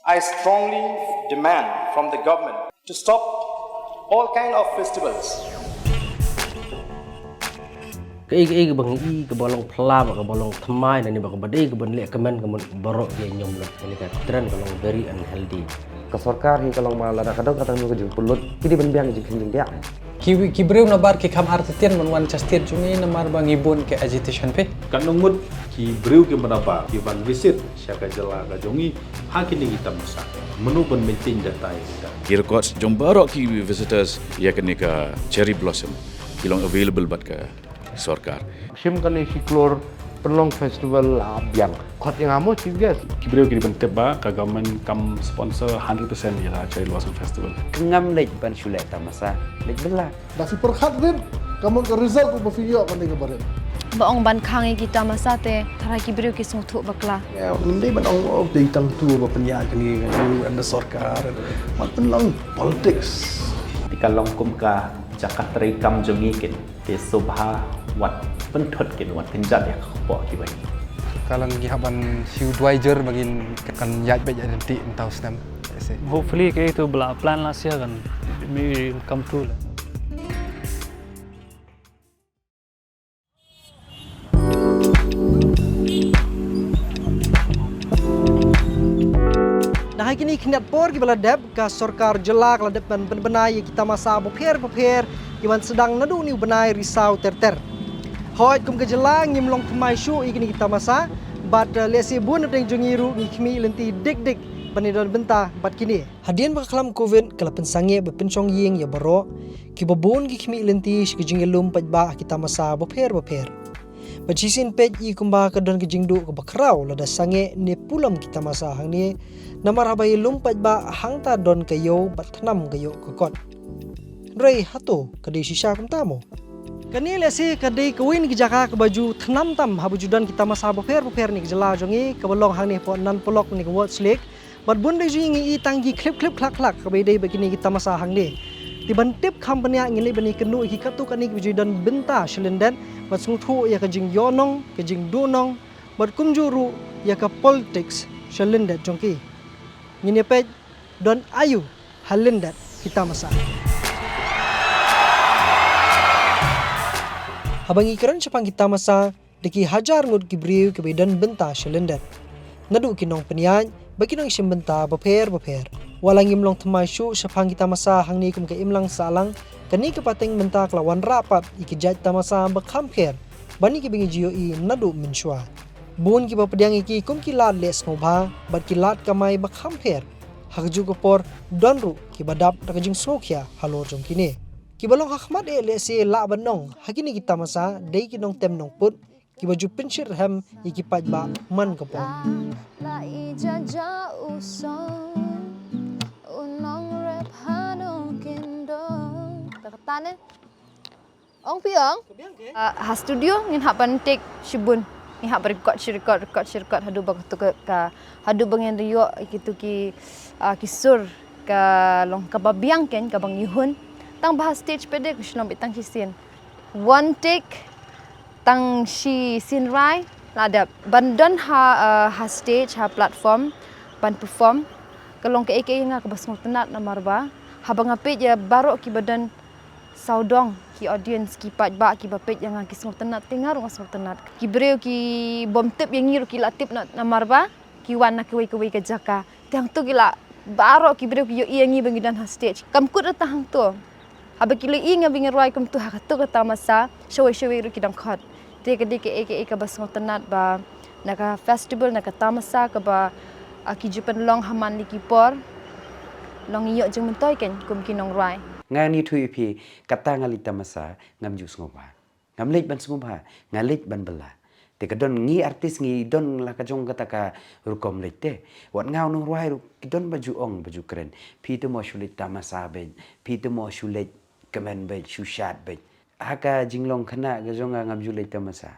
I strongly demand from the government to stop all kind of festivals. Cái bang cái bolong pelab cái bolong thamai nani bang badai cái ban lek kemen kemen borok dia nyom lah ini kan trend kalau very unhealthy. Kesorkar hi kalau malah kadang kadang nu kejung pulut kini ban biang jing dia. Ki breu na bar ki kham artitian man wan chastian chungi na mar bang ibon ke agitation pe kan nungmut ki breu ke menapa ki ban visit syaka jela ka jongi hakini kita masa menu ban maintain data kita ki records jong barok ki visitors ya kenika cherry blossom kilong available bat ka sorkar Sim kan si klor penlong festival biang kot yang amo sih guys. ki breu ki ban teba ka government kam sponsor 100% ya cherry blossom festival Kengam lej ban sulek tamasa lej bela. Nasi perkhat din, kamu ke result ko berfiyok kan dengan badan. Baong ban khangi kita masate thara ki breu ki sungthu bakla. Ya, hindi man ang ditang tu bapanya kini kan anda sorkar, mat penlang politics. Tikalong kum ka Jakarta kam jongikin ke subha wat pentot kin wat tinjat ya ko ki bai. kalang gi haban siu dwaijer bagin kan yaj ba nanti entau stem. Hopefully ke itu bela plan lah sia kan may come true lah. Nah kini kinat por ki baladap ka sorkar jelak ladap ban benai kita masa boper kiman sedang nadu ni benai risau ter. Hoi kum ke jelang ngimlong kemai syu ikini kita masa bat lesi bun teng jungiru ni kimi lenti dik banidon benta bat kini. Hadian baklam covid kala pensange be pencong ying ya baro ki babun ki kimi lenti ki jingelum pajba kita masa boper. Bajisin pej i kumba ka don kijingdu ka bakraw lada sange ne pulam kita masa hang ni namar habai lumpat ba hangta don kayo batnam kayo kokot rei hato kadai sisa kamtamo kani lesi kadai kawin ki jaka ka baju thnam tam habujudan kita masa boper ni jela jongi ka bolong hang ni po nan polok ni ka wat slik bat bun dei jingi i tanggi klip klak ka bai dei begini kita masa hang ni tiban tip company ngili bani kenu ki katu kani bujudan benta shlenden bat sungthu ya ka jing yonong ka jing dunong bat kumjuru ya ka politics shlenden jongki ngini pej don ayu halendat kita masa habang ikaran sapang kita masa deki hajar ngut kibriu ke bedan benta shlenden nadu kinong penyan bagi nong isim benta boper walang imlong temasyu sapang kita masa hang ni kum ke imlang salang kani ke pateng benta kelawan rapat ikijat tamasa bakhamper bani ke bingi jio i nadu menshwa bun ki bapediang iki kum ki lat les ngobha bat ki lat kamai bakhamper hakju ko por donru ki badap rakajing sokya halor jong kini ki balong hakmat e lesi la banong hakini kita masa dei ki nong tem nong put ki baju penshir ham iki pajba man ko por la ijaja usong unong rep hanong kindo takatane ong piang Ha studio ngin hak ban take shibun ni hak record hadu bang tu ka hadu bang rio kitu ki kisur ka long ka babiang ken ka bang yuhun tang bahas stage pede ku shlom bitang kisin one take tang shi sin rai lada bandon ha stage ha platform ban perform kalong ke ek nga ka basung tenat na marba habang ape ya barok ki badan saudong ki audience ki pajba ki bapet yang ki smuk tenat tingar ngasuk tenat ki breu ki bom tip yang ngiru ki latip na marba ki wan na ki wei ka jaka tang tu gila barok ki breu ki yo iangi bangidan ha stage kam kut tang tu aba ki le inga bingir wai kam tu ha tu ka masa show ru ki dam khat te ka dik ek ka basung tenat ba naka festival naka tamasa ka ba ki jupan long haman li ki por long iyo jeng mentoy ken kum ki nong rai Ngani tu ipi kata ngalita masa ngam jus ngobha ngam lej ban ngobha ngalej ban bela te kadon ngi artis ngi don la ka jong kata ka rukom lej te wat ngau nong ruai ru kidon baju ong baju keren pi tu mo shulit tamasa be pi tu mo shulet kemen be shushat be aka jinglong khana ga jong ngam ju lej tamasa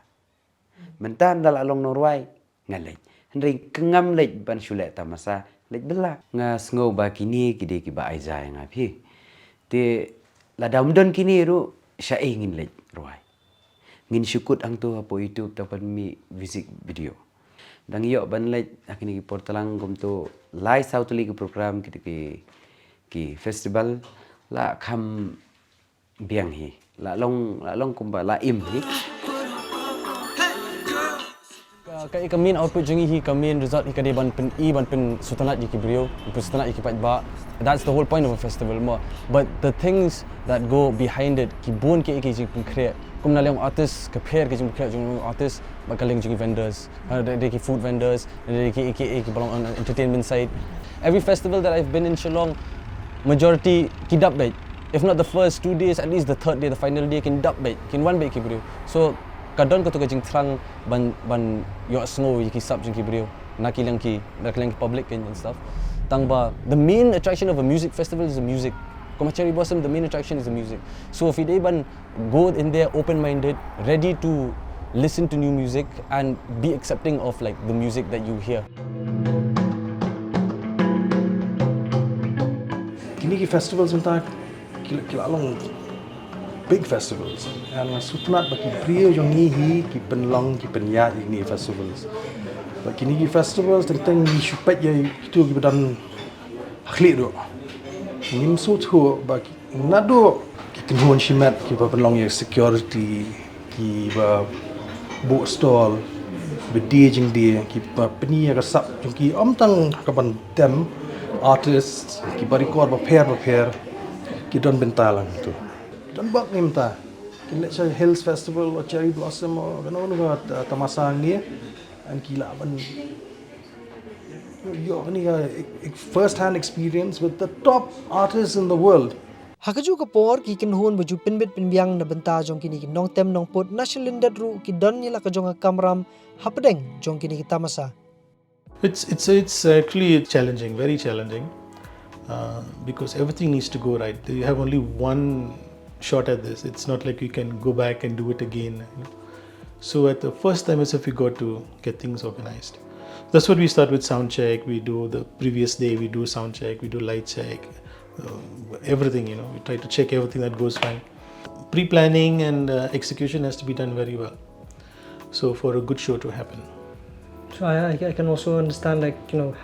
mentan dal along nong ruai ngalej hendring kengam lej ban shulet tamasa lej bela ngas ngobha kini kide ki ba aizai ngapi te la damdon kini ru sya ingin lej ruai ngin syukut ang tu apo YouTube tapan mi visit video dang iyo ban lej akini ki portalang gum to lai sautuli ki program ki festival la kham biang hi la long kumba la im hi Kai kamin output jungi hi kamin result hi kade ban pen sutanat ki brio pen sutanat ki pat ba. That's the whole point of a festival mo. But the things that go behind it ki bon ki pen create kum na leong artist ka pair ki jing create jing artist bakaling jungi vendors de ki food vendors de ki belong on entertainment side. Every festival that I've been in Shillong, majority ki dap bait. If not the first 2 days, at least the third day, the final day kin dap bait kin one bait ki brio. So kadon ko to jing trang ban yo snow ki sub jing ki brio nakilang ki public and stuff tang ba the main attraction of a music festival is the music kuma Cherry Blossom the main attraction is the music. So if they ban go in there open minded, ready to listen to new music and be accepting of like the music that you hear. Kini ki festivals mentak kila long big festivals. And sutnat baki priya jongi hi ki penlong ki penya ini festivals. Baki ni festivals tentang ni supaya itu ki badan akhli do. Nim sut ho baki nado ki kenhuan shimat ki penlong ya security ki ba book stall bedi jing dia ki penia ka sap jongi tang kaban tem artists ki record ba pair ki don bentalang tu. Dan bak ni mta. Let's say Hills Festival or Cherry Blossom or kano tamasa ni and kila ban yo ni first hand experience with the top artists in the world. Hakaju kapor ki kinhun baju pinbit pinbiang na benta jong kini nong tem nong pot national lindat ru ki don nila ka jong kamram hapdeng jong kini tamasa. It's actually challenging, very challenging, because everything needs to go right. You have only one shot at this. It's not like you can go back and do it again. So at the first time itself, we got to get things organized. That's what we start with sound check. We do the previous day, we do sound check, we do light check, everything, we try to check everything that goes fine. Pre-planning and execution has to be done very well. So for a good show to happen. So I can also understand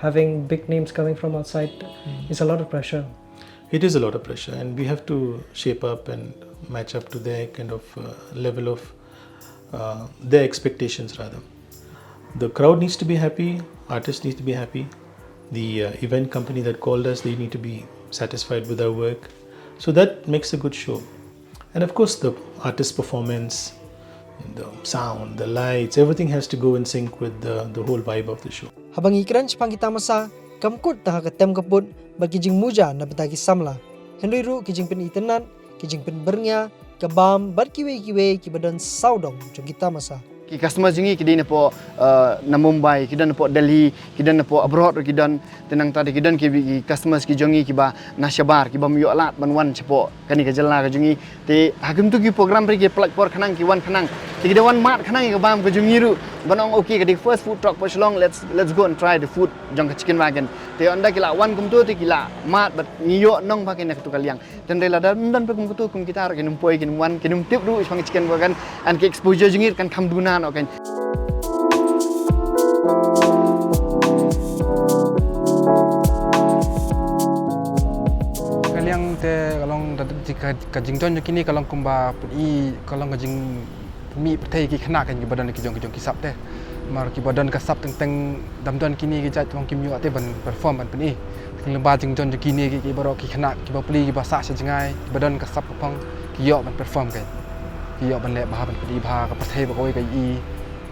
having big names coming from outside is a lot of pressure. It is a lot of pressure, and we have to shape up and match up to their kind of level of their expectations rather. The crowd needs to be happy, artists need to be happy, the event company that called us, they need to be satisfied with our work. So that makes a good show. And of course the artist performance, the sound, the lights, everything has to go in sync with the whole vibe of the show. Habang ikran sa pangkita masa, kamkut na hakatem kaput bagi jing muja na betagi samla. Henry ru kijing pen itenan, kijing pen bernya, kabam bar kiwe ki badan saudong jong kita masa. Ki customer jingi kidin po na Mumbai, kidan po Delhi, kidan po abroad, kidan tenang tadi kidan ki customers ki jongi ki ba nasyabar ki ba myo alat banwan cepo kani ka jela ka jongi te hakim tu ki program ri ki plak por khanang ki wan khanang ti ki wan mat khanang ka bam ka jongi ru banong okay ka di first food truck po Shillong, let's go and try the food jong ka chicken wagon te anda ki la wan kum tu ti ki la mat bat ngiyo nong ba ki nak tu kaliang dan rela dan pe kum tu kum kita ki num poi ki num wan ki num tip ru isang chicken wagon and ki exposure jongi kan kham duna no kan. Kaliang te kalong jika kajing don kini kalong kumba pui kalong kajing mi pertai ki khana kan ki badan ki jong kisap te mar ki badan kasap teng dam don kini ki jat wong kim yu ate ban perform ban puni lemba jing don kini ki baro ki khana ki ba pli ki ba sa sajngai badan kasap pong ki yo ban perform kan ki yo ban le ba ban pli ba ka pertai ba koi ka i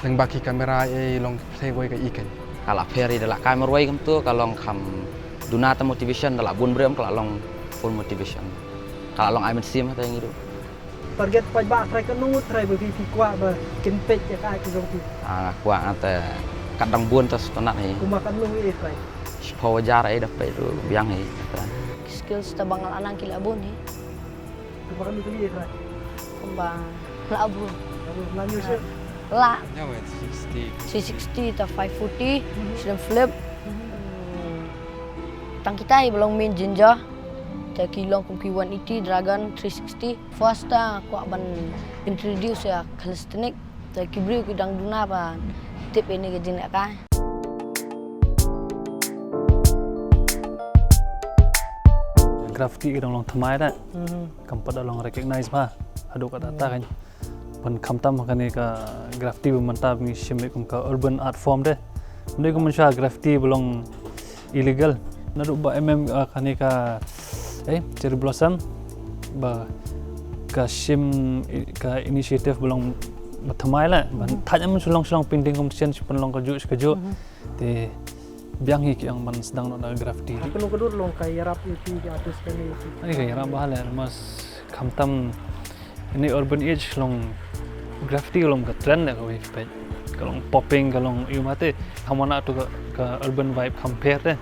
teng baki kamera long pertai koi ka i kan ala peri dala kamera wai kam tu kalong kham dunata motivation dala bun brem kalong full motivation kalau long aimen sim atau yang itu target pai ba trai kan nut trai bởi vì kwa ba kin pet ya kai ki jong ti kwa ate kadang bun tas tonat ni kuma kan nu e trai power jar ai dapat itu biang ni skills ta bangal anang kila bun ni kuma kan nu e trai kumba la bun la new ship la yeah 360 ta 540 sedang flip tang kita belum main jinja ta kilong kum Q180 Dragon 360 first ta ko ban introduce ya calisthenic ta kibri ki dang duna ba tip ini ke jinak ka graffiti dong long thamai da kampat dong recognize ma adu ka data kan ban khamtam kan ka graffiti manta mi shimik ka urban art form de mde ko mansha graffiti belong illegal nadu ba kan ka cherry blossom ba ka shim ka initiative belong thamai la ban thanya mun sulong painting competition pun long ka ju te biang hik yang man sedang na graffiti Kuno kedur long kay yarap iki di atas kani. Ay kaya yarap bahala mas kamtam ini urban age long graffiti long ka trend ya kawai pet kalong popping kalong mate kamana tu ka urban vibe compare de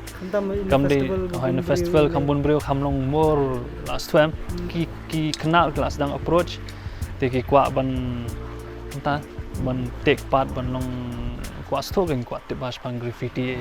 kam di in the festival kambun brio kamlong more last time ki kenal kelas sedang approach te ki kwa ban entah ban take part ban long kwa stok kan kwa te bas pang graffiti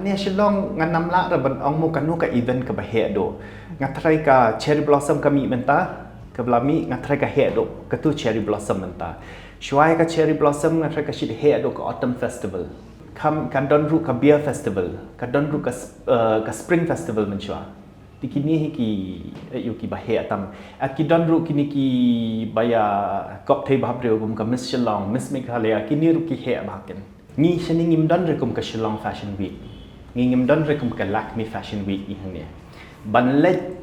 Ania Shillong ngan namla raban ong mu kanu ka event ka bahe do ngatrai ka cherry blossom kami menta ka blami ngatrai ka he do ka tu cherry blossom menta shwai ka cherry blossom ngatrai ka shit he do ka autumn festival kam kan don ru ka beer festival ka don ru ka spring festival menchwa tikini ki yu ki bahe atam ki don ru kini ki baya kop thei babreu gum ka Miss Shillong Miss Meghalaya kini ru ki he baken ni shani ngim don re kum ka Shillong fashion week ngingim don rekum ka Lakme Fashion Week ihangnya banlet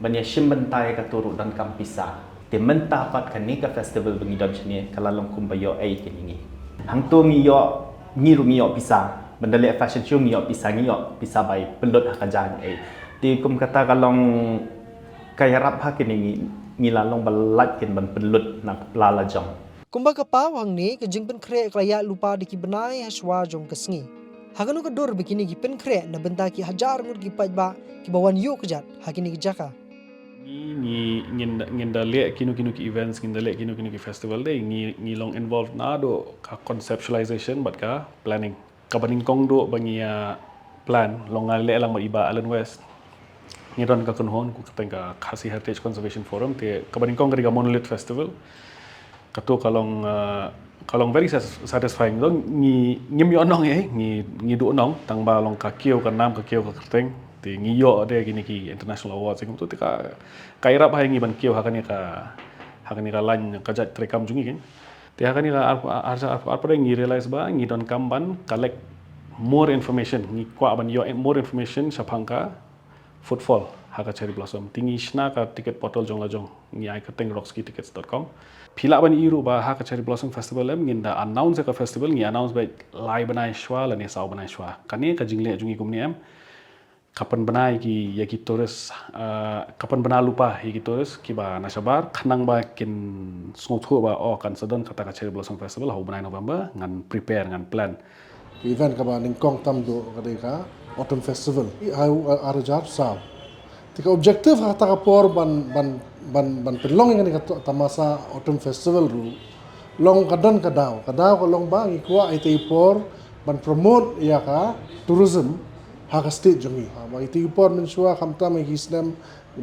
banya shim bantai ka turu dan kampisa te menta pat ka ni ka festival bangi don chnie kala long kum bayo ai ke ni hang to ngiyo ngiru ngiyo pisa bandale fashion show ngiyo pisa bai pelot hakajan ai ti kum kata kalong kaya rap ha ke ni ngilalong balat ken ban pelot nak lala jong Kumbaga pawang ni kajing pen kre klaya lupa di kibenai haswa jong kesngi. Haganu ka dor begini ki pen kre na benta ki hajar ngur ki pajba ki bawan yu kejat hakini ki jaka. Ni nginda le kinu ki events nginda le kinu ki festival de ngi long involved na do ka conceptualization but ka planning ka baning kong do bangia plan long le lang ma iba Allen West ni don ka kunhon ku kateng ka Khasi Heritage Conservation Forum te ka baning kong ka Monolith Festival ka to kalong very satisfying dong ngim yo nong ngi du nong tang ba long ka kieu ka nam ka kieu ka kerteng ti ngi yo de gini ki international awards ngum tu ti ka kairap ha ngi ban kieu hakani ka lan ka jat trekam jungi ken ti hakani ka apa ngi realize ba ngi don kamban collect more information ngi kwa ban yo more information sapangka footfall haka cherry blossom tingi shna ka ticket portal jong la jong ngi ai ka teng rockskitickets.com Pila ban iru ba ha ka cherry blossom festival em nginda announce ka festival ngi announce ba lai banai shwa la ne saw banai shwa kani ka jingle jungi kumni em kapan banai ki ya ki tourist kapan bana lupa hi ki tourist ki ba nasabar khanang ba kin sngo thu ba o kan sadon kata ka cherry blossom festival ho banai November ngan prepare ngan plan event ka ba ning kong tam do ka autumn festival I arajar saw tika objective ha ta ka por ban pelong ngani ka tamasa autumn festival ru long kadon kadaw ka long ba ngi kwa ite por ban promote ya ka tourism ha ka state jongi ba ite por men shwa khamta me hisnam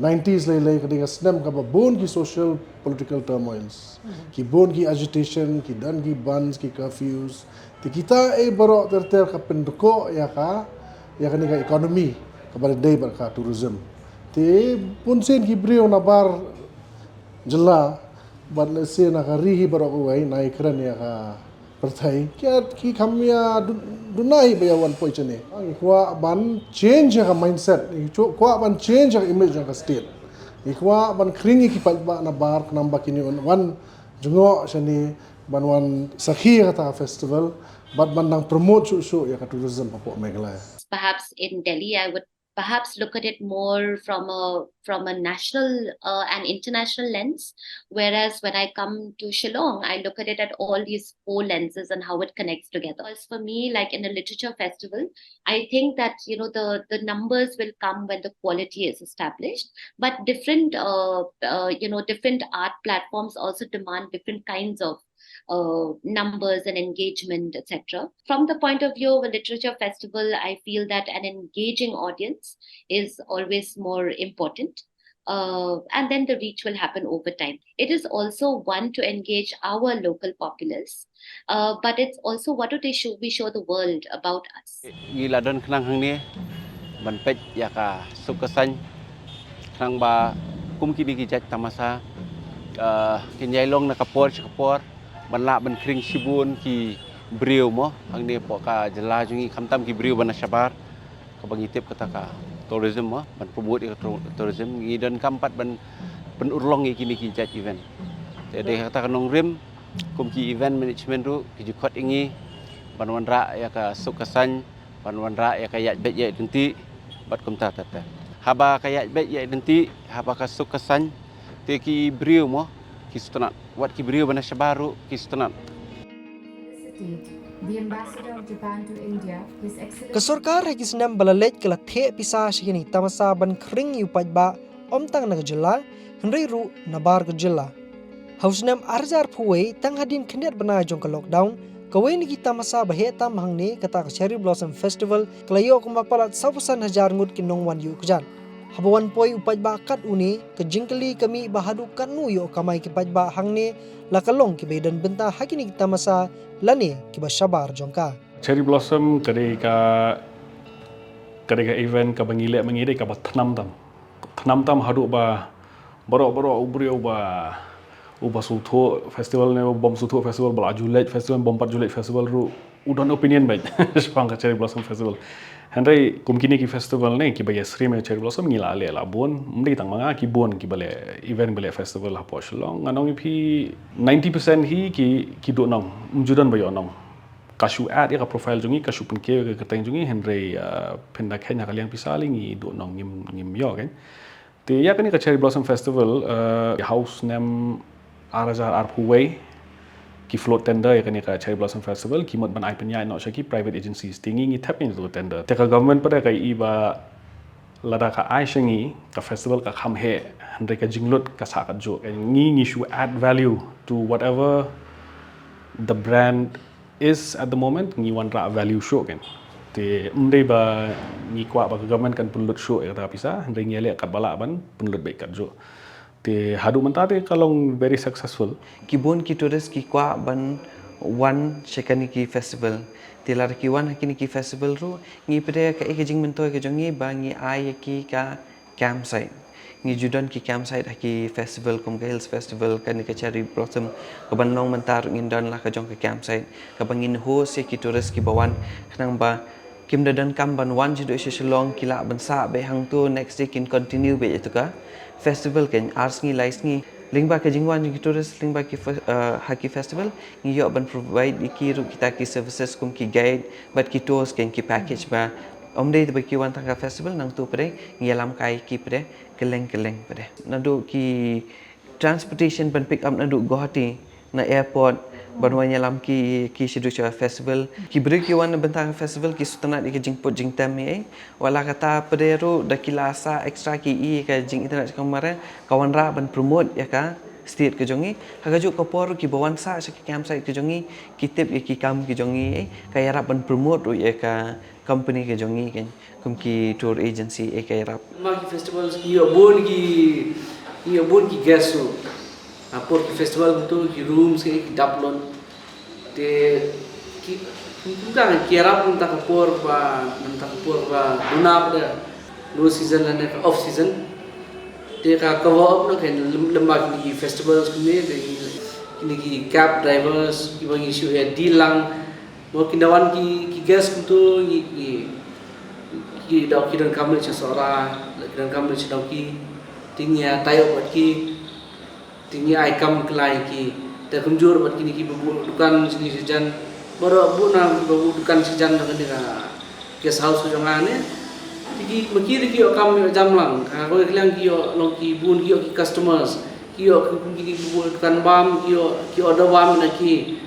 90s lay ka dinga snam ka ba bon ki social political turmoils ki bon ki agitation ki dan ki bans ki curfews ti kita baro ter ka penduko ya ka ni ka economy ka ba day ba ka tourism ti punsen ki brio na bar jela ban se na ka rihi baro ko ai nai kran ya ka perthai ki khamya dunai ba ya 1 point ne ang kwa ban change ka mindset kwa ban change ka image ka state ikwa ban kringi ki palba na bar namba kini one jungo shani ban one sakhi ka festival but ban nang promote so ya ka tourism Papua Meghalaya. Perhaps in Delhi I would perhaps look at it more from a national and international lens, whereas when I come to Shillong, I look at it at all these four lenses and how it connects together. As for me, like in a literature festival, I think that the numbers will come when the quality is established, but different different art platforms also demand different kinds of numbers and engagement, etc. From the point of view of a literature festival, I feel that an engaging audience is always more important. and then the reach will happen over time. It is also one to engage our local populace, but it's also what do they show? We show the world about us. Gila don kenang hang ni, ban pej ya ka sukasan, kenang ba kum kini kijat tamasa, kinyai long nak kapor, ban la ban kering sibun ki beriu mo, hang ni pok ka jela jungi kamtam ki beriu ban Syabar, ka bangitip kata ka tourism mo, ban promote ka tourism, ngi don kampat ban urlong kini kijat event. Jadi kata kanong rim, kum ki event management tu kijukot ingi, ban wanra ya ka sukasan, ban wanra ya ka yat bet ya identi, bat kum ta. Haba ka yat bet ya identi, haba ka sukasan, te ki beriu mo, ki sutanat. Wat ki beriu ban Syabaru ki sutanat. The ambassador of Japan to India, His Excellency. Kesorkar hagi senam balalet kala the pisah shikini tamasa ban kring yu pajba omtang na gejala henry ru nabar gejala. Hausnam arjar puwe tang hadin kendiat bana jong ka lockdown kawe ni kita masa bahe tam hangne kata Cherry Blossom Festival kelayo kumapalat 1,000 ngut kinong wan yu kejan. Habawan poi upajba kat uni kejingkeli kami bahadu kat nu yo kamai ki pajba hangne lakalong ki bedan benta hakini kita masa lani ki ba Syabar jongka. Cherry Blossom kadai ka event ka bangilek mangide ka ba tanam tam hadu ba borok ubriu ba uba suto festival ne bom suto festival bala Juliet festival bom 4 Juliet festival ru udon opinion baik sepang ka Cherry Blossom Festival. Henry kum kini ki festival ne ki ba yasri me Cherry Blossom ngila ale la bon mri tang manga ki bon ki bale event bale festival ha po shlong nganong pi 90% hi ki do nong mjudan ba yo nong kashu ad ya ka profile jungi kashu pun ke ka tang jungi Henry penda khenya kaliang pisali ngi do nong ngim yo kan te ya kani ka Cherry Blossom Festival house name Arajar Arpuway ki float tender ya kani ka Cherry Blossom Festival ki mot ban ai penya no shaki private agencies tingi ngi tap into tender te ka government pada ka iba lada ka ai shangi ka festival ka kham he Henry ka jinglut ka sa ka jo ngi should add value to whatever the brand is at the moment ngi wan ra value show kan te mdei ba ngi kwa ba government kan punlut show ya ta pisa Henry ngi le kat bala ban punlut baik kat jo te hadu mentate kalong very successful kibun ki tourist ki kwa ban one shekani ki festival te lar ki one hakini ki festival ru ngi pede ka jing mento ke jongi ba ngi ai ki ka campsite ngi judan ki campsite haki festival kum ka hills festival kan ka Cherry Blossom ka ban nong mentar ngin dan la ka jong ka campsite ka bangin host ki tourist ki bawan nang ba kim dadan kam ban one judo shalong kila ban sa be hang tu next day kin continue be itu ka festival kan ars ngi lais ngi lingba ka jingwan ki tourist lingba ki haki festival ngi yo ban provide ki ru kita ki services kum ki guide but ki tours kan ki package ba omde ba ki wan tanga festival nang tu pare ngi alam kai ki pare keleng pare nadu ki transportation ban pick up nadu Guwahati na airport banwanya lam ki shiducha festival ki beri ki wan bentang festival ki sutana di jingpot jingtam ai wala kata pedero dakilasa extra ki I ka jing internet kamera kawan ra ban promote ya ka state ke jongi hagaju kapor ki bawan sa ki campsite ke jongi kitip ki kam ki jongi ka ya ban promote ya ka company ke jongi kan kum ki tour agency e ka ya ma ki festivals ki bon ki gaso apor ki festival betul ki rooms ki daplon te ki bukan ki arab minta kapor ba dunap da no season la ne off season te ka cover up no kan lembag ni festivals ni ki cab drivers ki bang issue ya dilang mo kindawan ki gas betul ki dau ki dan kamle sora dan kamle ki tingnya tayo buat ki tinggi aikam kelai ki terkunjur buat kini ki dukan sini sejan baru buna dukan sejan dengan dia guest house jongane tiki makiri ki okam jamlang ko klang ki long ki bun ki customers ki dukan bam ki order bam na ki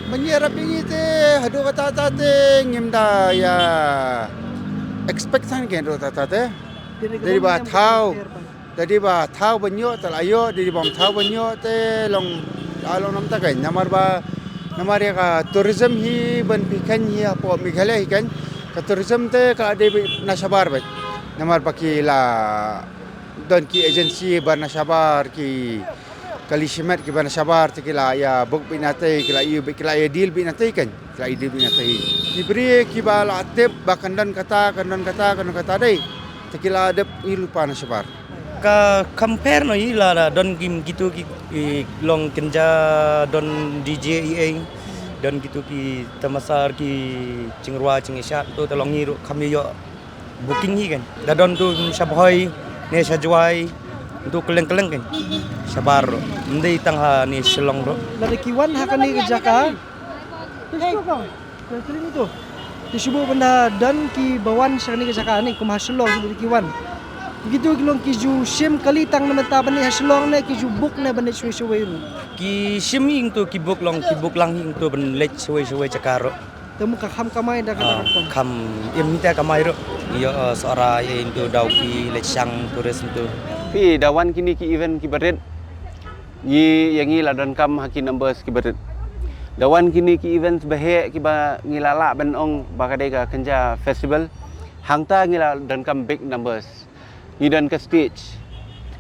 menyerap ini te hadu kata te ngimda ya expectan kan rota te dari ba thau jadi bah tahu banyak telayo di bawah tahu banyak te long along nam tak kan namar ya ka tourism hi ban pikan hi apa Meghalaya hi kan ka tourism te ka ada na Syabar bet namar paki la don ki agensi bana sabar ki kali shimat ki bana sabar tikila ya buk binate kila ya deal binate kan kila deal binate diberi ki bala atep bakandan kata dai tikila adep ilupa na sabar ka compare no ila don kim gitu ki long kenja don DJ EA don gitu ki tamasar ki cingrwa cingisat tu tolong ni kami yo booking ni kan da don tu sabhoi ne sajwai untuk keleng-keleng kan sabar ndai tangha ni selong ro Lada kiwan hakani ke Jaka. Kali itu. Disubu benda dan ki bawan sakani ke Jaka ni kumah selong sudah kiwan. Begitu kilong ki ju sim kali tang nama ta bani selong ne ki ju book ne bani suwe-suwe ru. Ki sim ing tu ki book lang ing tu ben lech suwe-suwe cakaro. Temu ka kham kamai da kata Kam im minta kamai ro. Yo seorang yang tu dau ki lech sang turis tu. Fi dawan kini ki event ki baret yi yang la dan kam haki numbers ki baret dawan kini ki event bahe ki ba ngilala ben ong ba kadai ka kenja festival hangta ngila dan kam big numbers ngidan ke stage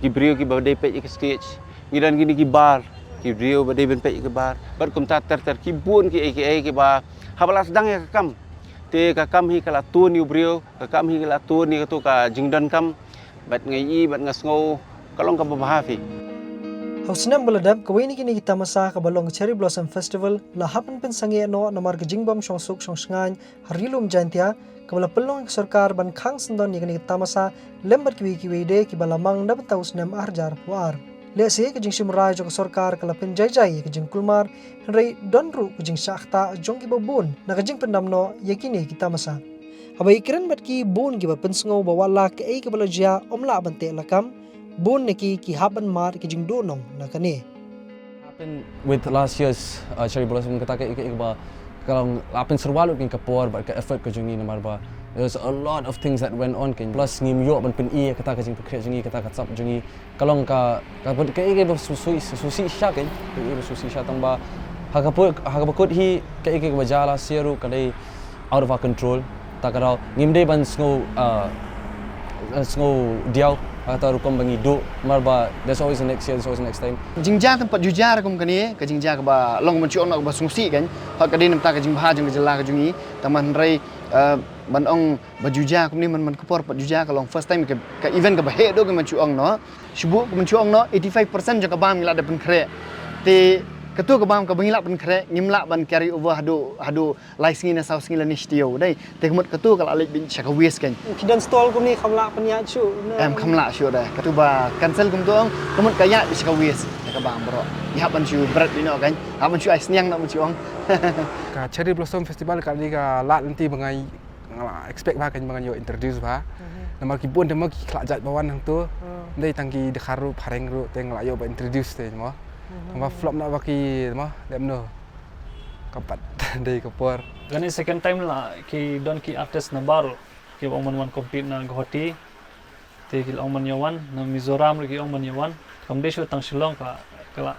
ki brio ki ba dai pe ki stage ngidan kini ki bar ki brio ba dai ben pe ki bar bar kum ta ter ki bun ki aka ki ba habala sedang ya kam te ka kam hi kala tu ni brio ka kam hi kala tu ni tu ka jingdan kam bat ngai bat ngasngau kalong ka bahafi Hausnam beladap kawai ni kini kita masa ke balong Cherry Blossom Festival la hapan pen sangi no namar ke jingbam song suk song sngan harilum jantia kabala pelong sarkar ban khang sendon ni kini kita masa lembat kiwi de ki balamang dapat hausnam arjar war le se ke jing simrai jong sarkar kala pen jai ke jing kulmar henry donru ke jing sakta jong ki babun na ke jing pendam no yakini kita masa habai kiran bat ki bun ki ba pen sngo bawala ke ai ke balajia omla bante lakam Bun neki ki haban mar ki jing donong na kani. Happen with last year's Cherry Blossom kata ke ba kalau happen serwalu kin kapor ba ka effort ko jungi namar ba there's a lot of things that went on kin plus ngim yo ban pen I kata ka jing pekre jungi kata ka tsap jungi kalong ka ke ba susi sha kin ke susi sha tang ba hakaput hi ke ba jala seru kadai out of our control ta ka ngim dei ban sngo diau atau rukom bangi do marba there's always the next year, there's always the next time jingja tempat jujar kum kani ka jingja ka ba long mencu on ba sungsi kan hak kadin namta ka jingba jing jela ka jungi taman rai ban ong ba juja kum ni man kapor pat juja ka long first time ka event ka ba he do ka mencu ong no shubu ka mencu ong no 85% jang ka bam ngila da pen kre te ketu ka bam ka bangila pen kre ngimla ban carry over hadu lai singi na saus singi la nistio dai te kemut ketu ka alik bin chaka wis kan Kidan stall kum ni khamla penya chu khamla chu da ketu ba cancel kum tu ong kemut kaya bi chaka wis ka bam bro ni haban chu berat ni no kan haban chu ai sniang na mencu ong ka Cherry Blossom Festival kali ka lat nanti bangai expect ba kan bangai yo introduce ba nama ki pun demo ki klajat bawan hang tu ndai tangki dekharu phareng ru teng la yo ba introduce te mo Tamba flop nak baki mah demno kapat dari kapor. Gani second time lah ki don ki artist na baru ki ong man compete na Guwahati te ki ong man yawan na Mizoram ki ong man yawan kamde shu tang Shillong ka kala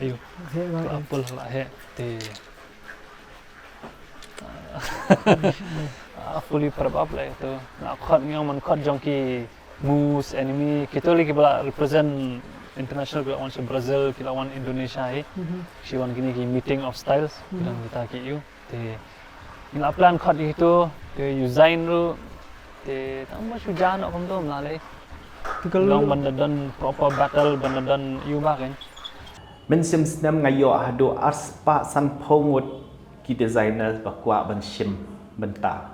ayo kala pul la he te fully probab lah itu na khot ngong man khot jong ki moose enemy kitoli ki bala represent international kita wan Brazil kita wan Indonesia hi si wan kini ki meeting of styles kita kita ki you te ila plan khot itu te usain ru te tamba sujan nak kom tu mlalai long bandadan proper battle bandadan you ba kan men sim snam ngayo hado arspa san phongot ki designers bakwa ban sim benta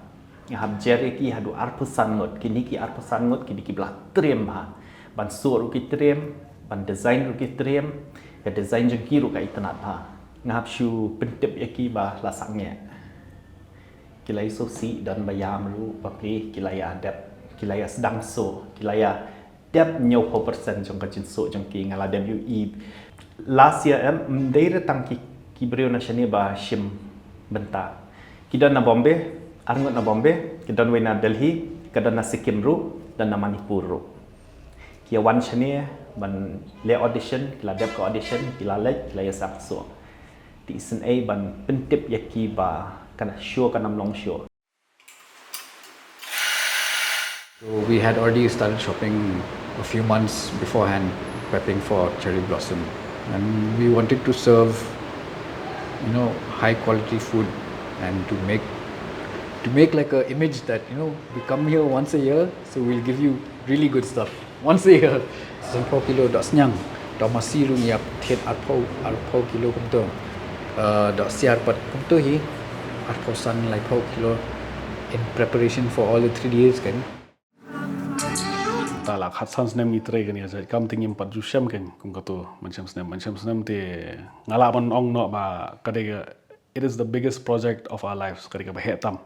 ngahab jeri ki hado arpusan ngot kini ki arpusan ngot kini ki bla trem ha ban sur ki trem ban design ru ki trem ka design jeng ki ru ka itanat ha ngahap shu pentep yaki ba la sangnya kilai so si dan bayam ru papi kilai adap kilai sedang so kilai dep nyau po persen jong ka jin so jong ki ngala we last year mdeire tang ki brio nasyani ba shim benta kidan na Bombay arngot na Bombay kidan we na Delhi kidan na Sikkim ru dan na Manipur ru kia wan chania ban le audition kila dep ko audition kila lek kila ya sakso ti isen a ban pentip yaki ba kana show kana long show We had already started shopping a few months beforehand, prepping for cherry blossom, and we wanted to serve, high quality food, and to make like a image that we come here once a year, so we'll give you really good stuff once a year. 10 kilo dok senyang, dok masih lu ngiap thiet arpau kilo kumto, dok siar pat kumto hi arpau san like pau kilo in preparation for all the 3 days kan. Talak hatsan snem ngitre kan ya, kam tingim pat jusyam kan kum kato macam snem te ngalaman ong no ba kadega. It is the biggest project of our lives kadega ba hetam.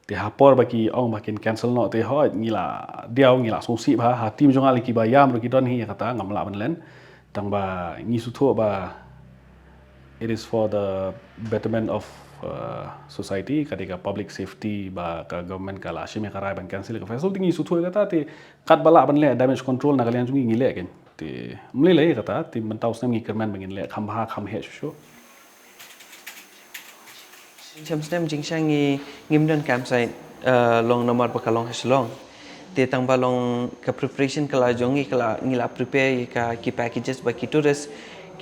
Te hapor baki ong bakin cancel no te ho ngila diaw ngila sosi ba hatim jonga liki ba yam ro kidon hi kata ngamla ban len tang ba ngi sutho ba. It is for the betterment of society kadega public safety ba ka government ka la shime karai ban cancel ka festival tingi sutho kata te kat bala ban le damage control na kalian jungi ngile ken te mle le kata te mentau snem ngi kerman bangin le kham ha kham he sho. Macam snem jing sang ngim don campsite long nomor bakalong haslong. Te tang balong ka preparation kala jongi kala ngila prepare ka ki packages baki tourist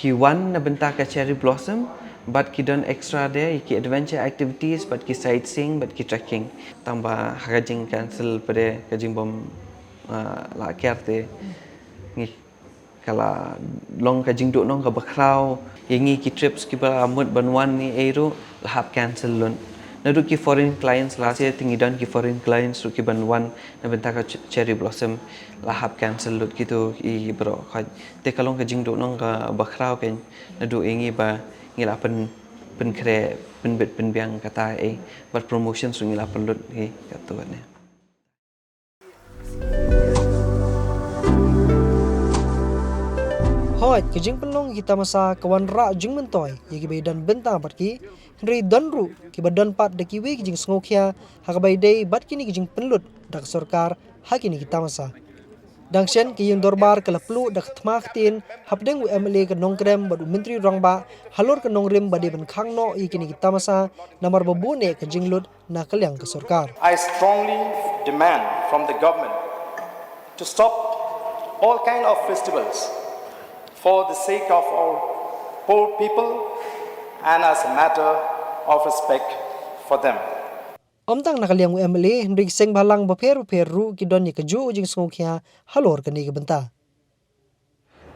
ki one na benta ka cherry blossom but ki don extra there ki adventure activities but ki sightseeing but ki trekking tambah hagajing cancel pada kajing bom la kerte ngi kala long kajing duk nong ka bakrau yengi ki trips ki ba mud banwan ni ero lahap cancel lun nadu ki foreign clients last year tingi don ki foreign clients ru ki banwan na benta ka cherry blossom lahap cancel lut gitu I bro kha te kalong kajing duk nong ka bakrau ken nadu yengi ba ngila pen kre pen bet pen biang kata but promotion su ngila pen lut hi kata ne. Hoi, kejing penong kita masa kawan rak jing mentoy, yagi baidan bentang parki, Henry Donru, ki badan pat deki we kejing sngokya, hakabai day bat kini kejing penlut, dak sorkar, hakini kita masa. Dangshen ki yung dorbar kala plu dak tmaktin, hapdeng UMLA ke nongkrem badu menteri rangba, halor ke nongrim bade ban khang no kini kita masa, namar babune kejing lut na kalyang ke sorkar. I strongly demand from the government to stop all kind of festivals for the sake of our poor people and as a matter of respect for them. Omtang nakaliang UMLA Henry Seng balang baper ru kidon ye keju jing sngokya halor kani ke benta.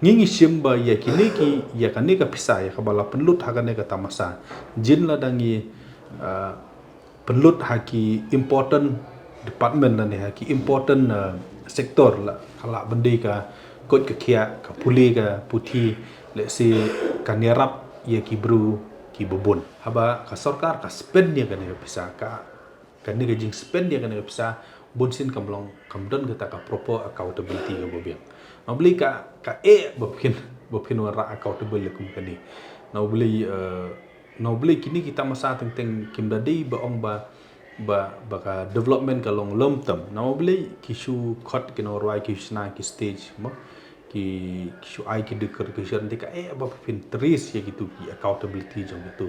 Ngingi simba ya kini ki ya kani ka pisa ya kabala penlut hakane ka tamasa jin la dangi penlut haki important department dan haki important sektor la kala bendi ka kot ke kia ka puli ka puti le si kanirap ya ki bru ki bubun haba ka sarkar ka spend ya kani ka pisa ka kani ka jing spend ya kani ka pisa bunsin kamlong kamdon kita ka proper accountability ka bobiang mabli ka bopkin wara accountable kum kani nobli kini kita masa teng kimdadi ba ong ba ka development ka long term nobli kishu khot kino rai kishna ki stage mo ki kishu ai ki dekar kishan tika ba pin tris ya gitu ki accountability jong gitu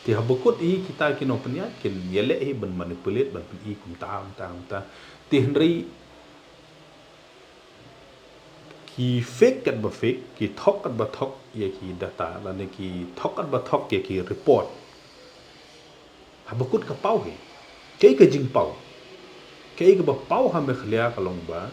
ti habukut kita kino penyakin yele ban manipulate ban pi kum ta ti henry ki fake kat ba fake ki thok kat ba thok ye ki data la ne ki thok kat ba thok ye ki report habukut ka pau he ke jing pau ke ba pau ha me khlia ka long ba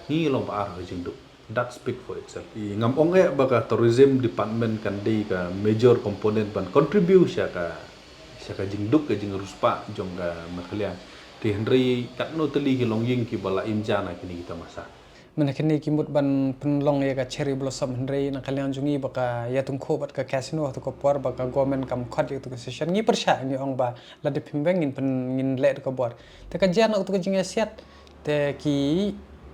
ni long ba ar jing du that speak for itself ngam ong ba ka tourism department kan dei ka major component ban contribute sya ka jing duk ka jing ruspa jong ka me khlia ti henry kat no teli ki long ying ki bala imjana kini kita masa Menakini kimut ban penlong ya ka cherry blossom Henry na kalian jungi baka ya tungko bat ka casino tu ko por baka government kam khot ya tu ka session ngi persya ngi ong ba la de pimbeng ngin le ko bor te ka jan tu ka jing asiat te ki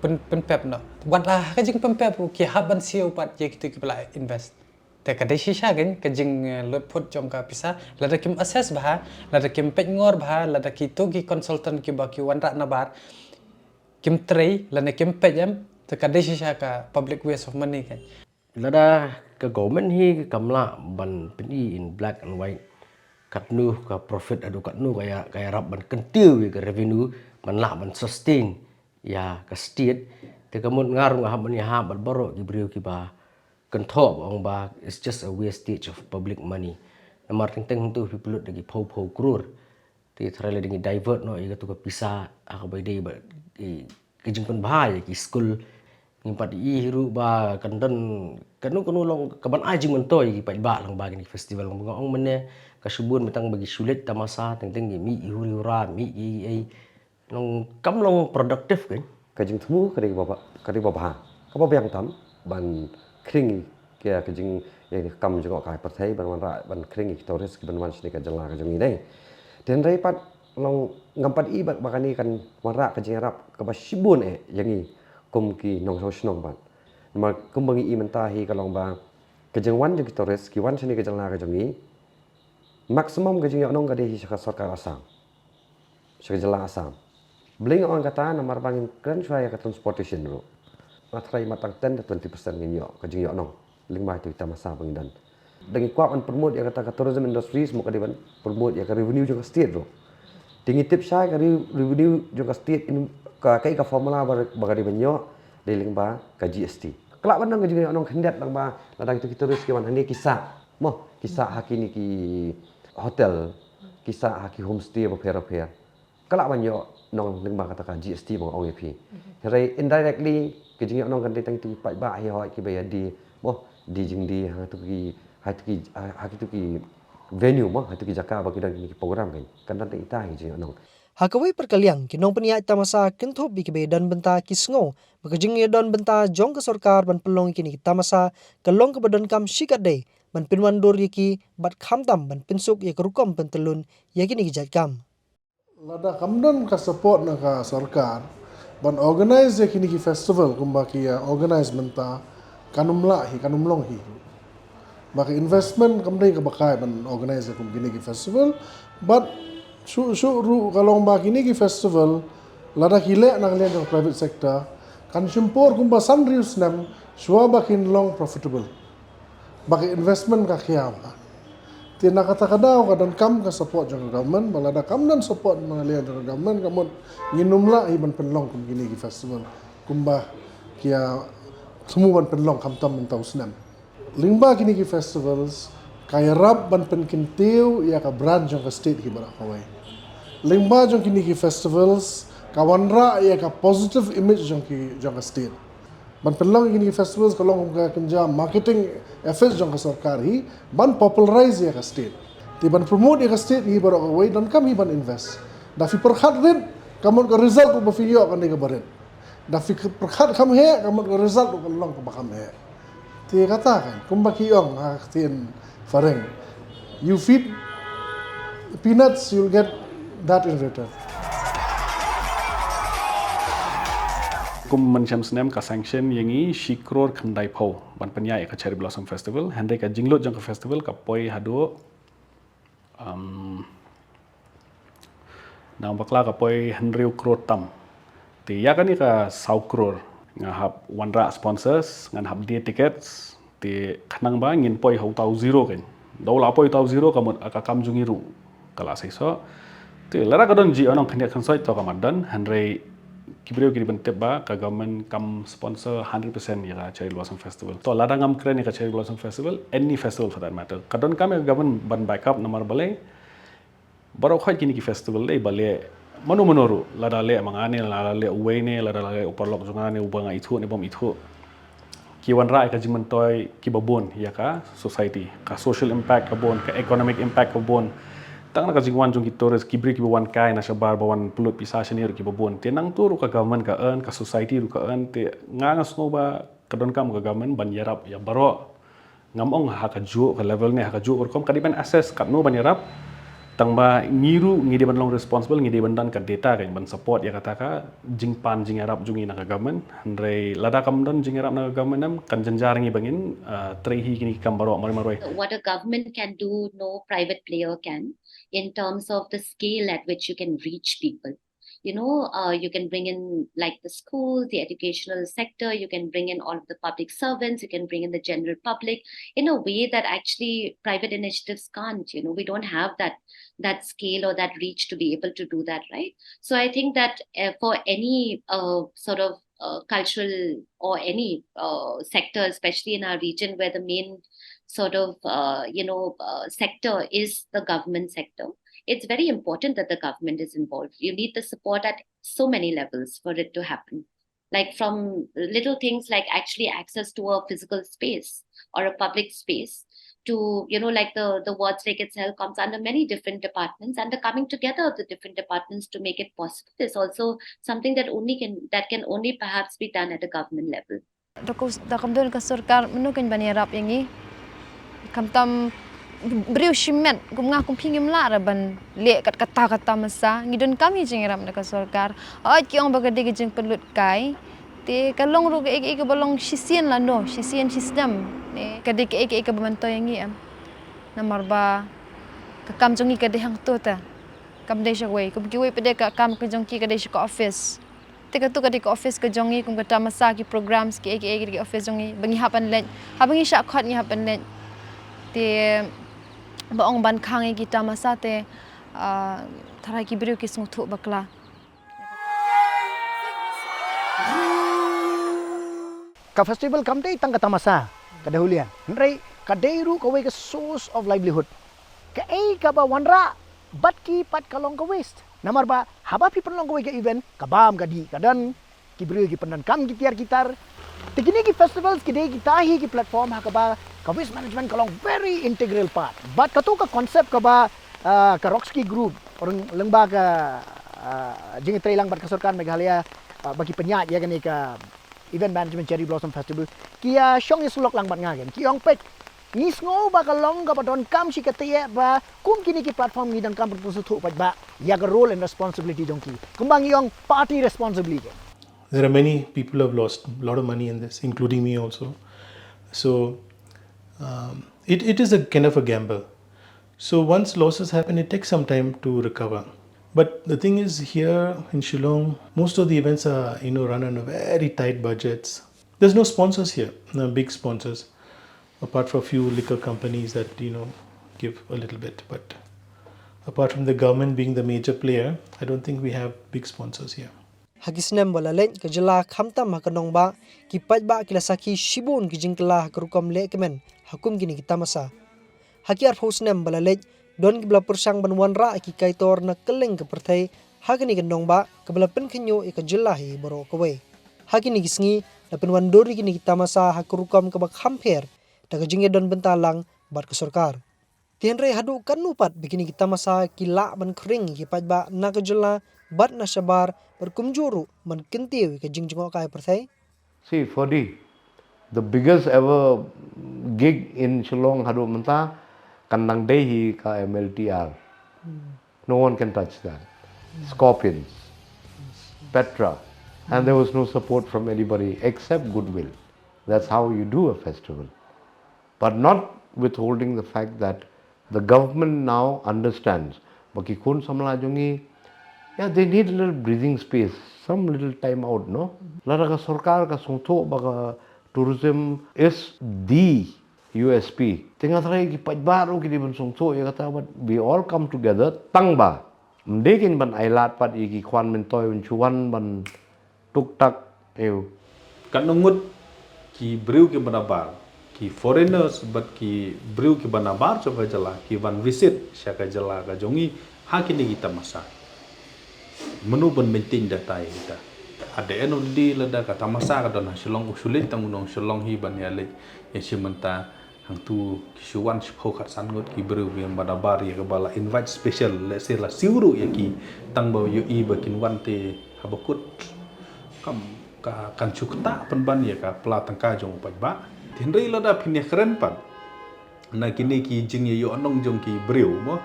pen pep no wat la ka jing pen pep ki haban siu pat ye ki tu ki bla invest te ka de shisha gen ka jing lot phut jom ka pisa la da kim assess ba la da kim pet ngor ba la da ki tu ki consultant ki ba ki wan ra na bar kim trei la ne kim pejam tekadai sisa ka public waste of money kan lada ka government hi kamla ban peni in black and white katnu ka profit adu katnu kaya rap ban kentiu ka revenue ban la ban sustain ya ka state te kamun ngarung ha man ha bal baro ki brio ki ba kan thop ong ba it's just a wastage of public money namar teng teng tu pipulut lagi phau krur ti thrale dingi divert no iga tu ka pisa aka bai dei ba ki jingpon bahai ki school ngimpat I hiru ba kandan kanu long kaban ajing mentoi ki pai ba lang ba ni festival ng ong mene kasubun metang bagi sulit tamasa teng teng mi huri ura mi ai nong kam long productive kan kajing temu kadi bapa ka ba yang tam ban kring kia kajing yang kam juga kai partai ban ra ban kring ki toris ki ban wan sini ka jala ka jong idai den rai pat long ngampat I bat bakani kan mara kajing arab ka ba sibun yangi kum ki nong so snong ban ma kum bangi I menta hi ka long ba kajing wan jong ki toris ki wan sini ka jala ka jong I maximum kajing nong ka de hi ka sarkar asam sa jala asam bling on kata namar bangin kran chua ya ka transportation ro matrai matang 10 to 20% nginyo ka jing yo nong lingmai tu kita masa bangidan dangi kwap an promote ya kata ka tourism industries mo ka diban promote ya ka revenue jo ka state ro tingi tip sai ka revenue jo ka state in ka kai ka formula bagari banyo de lingba ka GST kelak banang ka jing yo nong khendet lang ba ladang tu kita terus ki man hani kisah mo kisah hakini ki hotel kisah haki homestay ba fair kelak banyo nong lingba kata ka GST mo OAP rai indirectly ki jing nong kan tang ti pai ba hi hoi ki ba di mo di jing di ha tu ki venue mo ha tu ki jaka ba ki dang ki program kan tang ita hi jing nong Hakawai perkaliang kinong peniak tamasa kenthop bikbe dan benta kisngo makajing don benta jong ke sarkar ban pelong kini tamasa kelong ke badan kam shikat de ban pinwandur yaki bat khamtam ban pinsuk ya kerukom pentelun yakini kijat kam lada kamdan ka support na ka sarkar ban organize kini ki festival kumba ki organize menta kanumlong hi maka investment kamdai ka bakai ban organize kum kini ki festival but ru kalong ba kini ki festival lada kile na kalian jong private sector kan simpor kumba sanrius nam shwa bakin long profitable baki investment ka kiyama tina kata kadau kadan kam ka support jong government balada kam dan support malian jong government kamon nginumla iban penlong kum gini ki festival kumba kia semua ban penlong kam tam mentau senam lingba kini ki festivals kaya rab ban pen kintiu ya ka brand jong ka state ki bara kawai lingba jong kini ki festivals kawanra ya ka positive image jong ka state ban penlong kini ki festivals kalong ka kenja marketing efforts jong ka sarkar hi ban popularize ya ka state ti ban promote ya ka state hi bara kawai dan kam hi ban invest da fi perkhat rin kamon ka result ko bafiyo kan ka baret da fi perkhat kam he kamon ka result ko long ko bakam he ti kata kan kumbaki ong ha tin fareng you feed peanuts you'll get that in return kum mancam senem ka sanction yangi shikror khandai phau ban panyai ka cherry blossom festival hande ka jinglot jang ka festival ka poi hado nang bakla ka poi 100 crore tam ti ya kani ka 100 crore ngahap wanra sponsors ngan hab dia tickets ti khanang ba ngin poi hau tau zero kan do la poi tau zero kamot aka kam jungi ru kala saiso ti lara ka don ji onong khania khansoi to kamadan hanrei kibreu kiri bentep ba ka government kam sponsor 100% ya ka cherry blossom festival to lara ngam kren ya ka cherry blossom festival any festival for that matter kadon kam government ban backup nomor bale baro khoi kini ki festival le bale manu lada le mangane lada le uwene lada le uparlok jungane ubanga ithu ne bom ithu ki wanra ka jiman toy ki babon ya ka society ka social impact ka bon ka economic impact ka bon tang na ka jingwan jung ki torres ki bri ki bawan kai na shabar bawan pulut pisa shenir ki babon tenang tu ru ka government ka earn ka society ru ka earn te nganga snoba kadon kam ka government ban yarap ya baro ngamong ha ka ju ka level ne ha ka ju kom ka dipen assess kat no ban yarap tang ba ngiru ngide ban long responsible ngide ban dan ka data kan ban support ya kata ka jingpan jing arab jungi na ka government handrai lada kam don jing arab na ka government nam kan janjar ngi bangin trehi kini kam baro maroi what a government can do no private player can in terms of the scale at which you can reach people You can bring in like the schools, the educational sector, you can bring in all of the public servants, you can bring in the general public in a way that actually private initiatives can't. We don't have that scale or that reach to be able to do that, right? So I think that for any sort of cultural or any sector, especially in our region where the main sort of sector is the government sector, it's very important that the government is involved. You need the support at so many levels for it to happen, like from little things like actually access to a physical space or a public space to like the Wards Lake itself comes under many different departments, and the coming together of the different departments to make it possible is also something that can only perhaps be done at a government level. Dakam ka sarkar menukan banirap yang ini kamtam beriu shimen gumnga kumpingim la raban le kat kata masa ngidon kami jingiram ka sarkar ai ki ong bagade ke jing pelut kai te kalong ru ke balong sisian la no sisian sistem ne kade ke bamanto yang ni namar ba ka kam jongi kade hang to ta kam dei shawai kum ki wei pede ka kam ke jong ki kade shi ka office te ka tu kade ka office ke jongi kum kata masa ki programs ke office jongi bangi hapan le habangi syak khot ni hapan le te baong ban khang kita masa te tharai ki beriu ki sung thu bakla ka festival kamte tang kata masa kadahulian nrei kadeiru kawe ke source of livelihood ka ka ba wanra bat ki pat kalong ka waste namar ba haba pi penlong kawe ke event kabam kadi kadan ki beriu ki penan kam ki tiar kitar tegini ki festivals ki dei kita hi ki platform ha ka ba ka waste management kalong very integral part but katu ka concept ka ba ka Roxki group orang lengba ka jing trailang bat ka sarkar Meghalaya bagi penyat ya kan ka event management Cherry Blossom Festival kia shong islok lang bat ngagen ki ong pek ngis ngo ba ka long ka don kam si ka tie ba kum kini ki platform ni dang kam berpusu thu ba ya ka role and responsibility dong ki kumbang yong party responsibility. There are many people who have lost a lot of money in this, including me also. So it is a kind of a gamble. So once losses happen, it takes some time to recover. But the thing is, here in Shillong, most of the events are run on a very tight budgets. There's no sponsors here, no big sponsors, apart from a few liquor companies that give a little bit. But apart from the government being the major player, I don't think we have big sponsors here. Hagisnem balalen ke jela khamtam hakanong ba ki pajba kilasaki shibun ki jingkla hakrukam le kemen hakum gini kita masa hakiar hosnem balalen don ki bla persang banwan ra ki kaitor na keleng ke perthai hagini gendong ba ke bla pen khenyo e ke jela hi boro kowe hagini gisngi na penwan dori gini kita masa hakrukam ke bak hamper daga jinge don bentalang bat ke sarkar tienre hadu kanupat bikini kita masa kila ban kring ki pajba na ke jela bat na sabar berkumjuru man kentiu ke jingjong kai perthai. See, for the biggest ever gig in Shillong hadu menta kandang dehi ka MLTR. No one can touch that. Scorpions, Petra, and there was no support from anybody except goodwill. That's how you do a festival. But not withholding the fact that the government now understands. Baki kun samla jungi. Yeah, they need a little breathing space, some little time out, no? Lara ka sarkar ka sungtho baka tourism is the USP. Tinga try ki pajbaro ki dibun sungtho ya kata but we all come together tang ba. Mdekin ban ailat pat iki kwan mentoy chuan ban tuk tak eu. Kan nungut ki briu ki banabar ki foreigners but ki briu ki banabar coba jala ki ban visit syaka jala ka jongi hakini kita masa. Menu pun maintain data kita. Ada eno di leda kata masa kada na Shillong usulit tangunong Shillong hi ban yale ya simenta hang tu kisuan sipho khat sangot ki bru yang badabar ya bala invite special let's say la siuru ya ki tang ba yo i bakin wante habakut kam ka kan cukta penban ya ka pla tangka jong pajba tinrei leda pinya keren pan na kini ki jing yo anong jong ki bru mo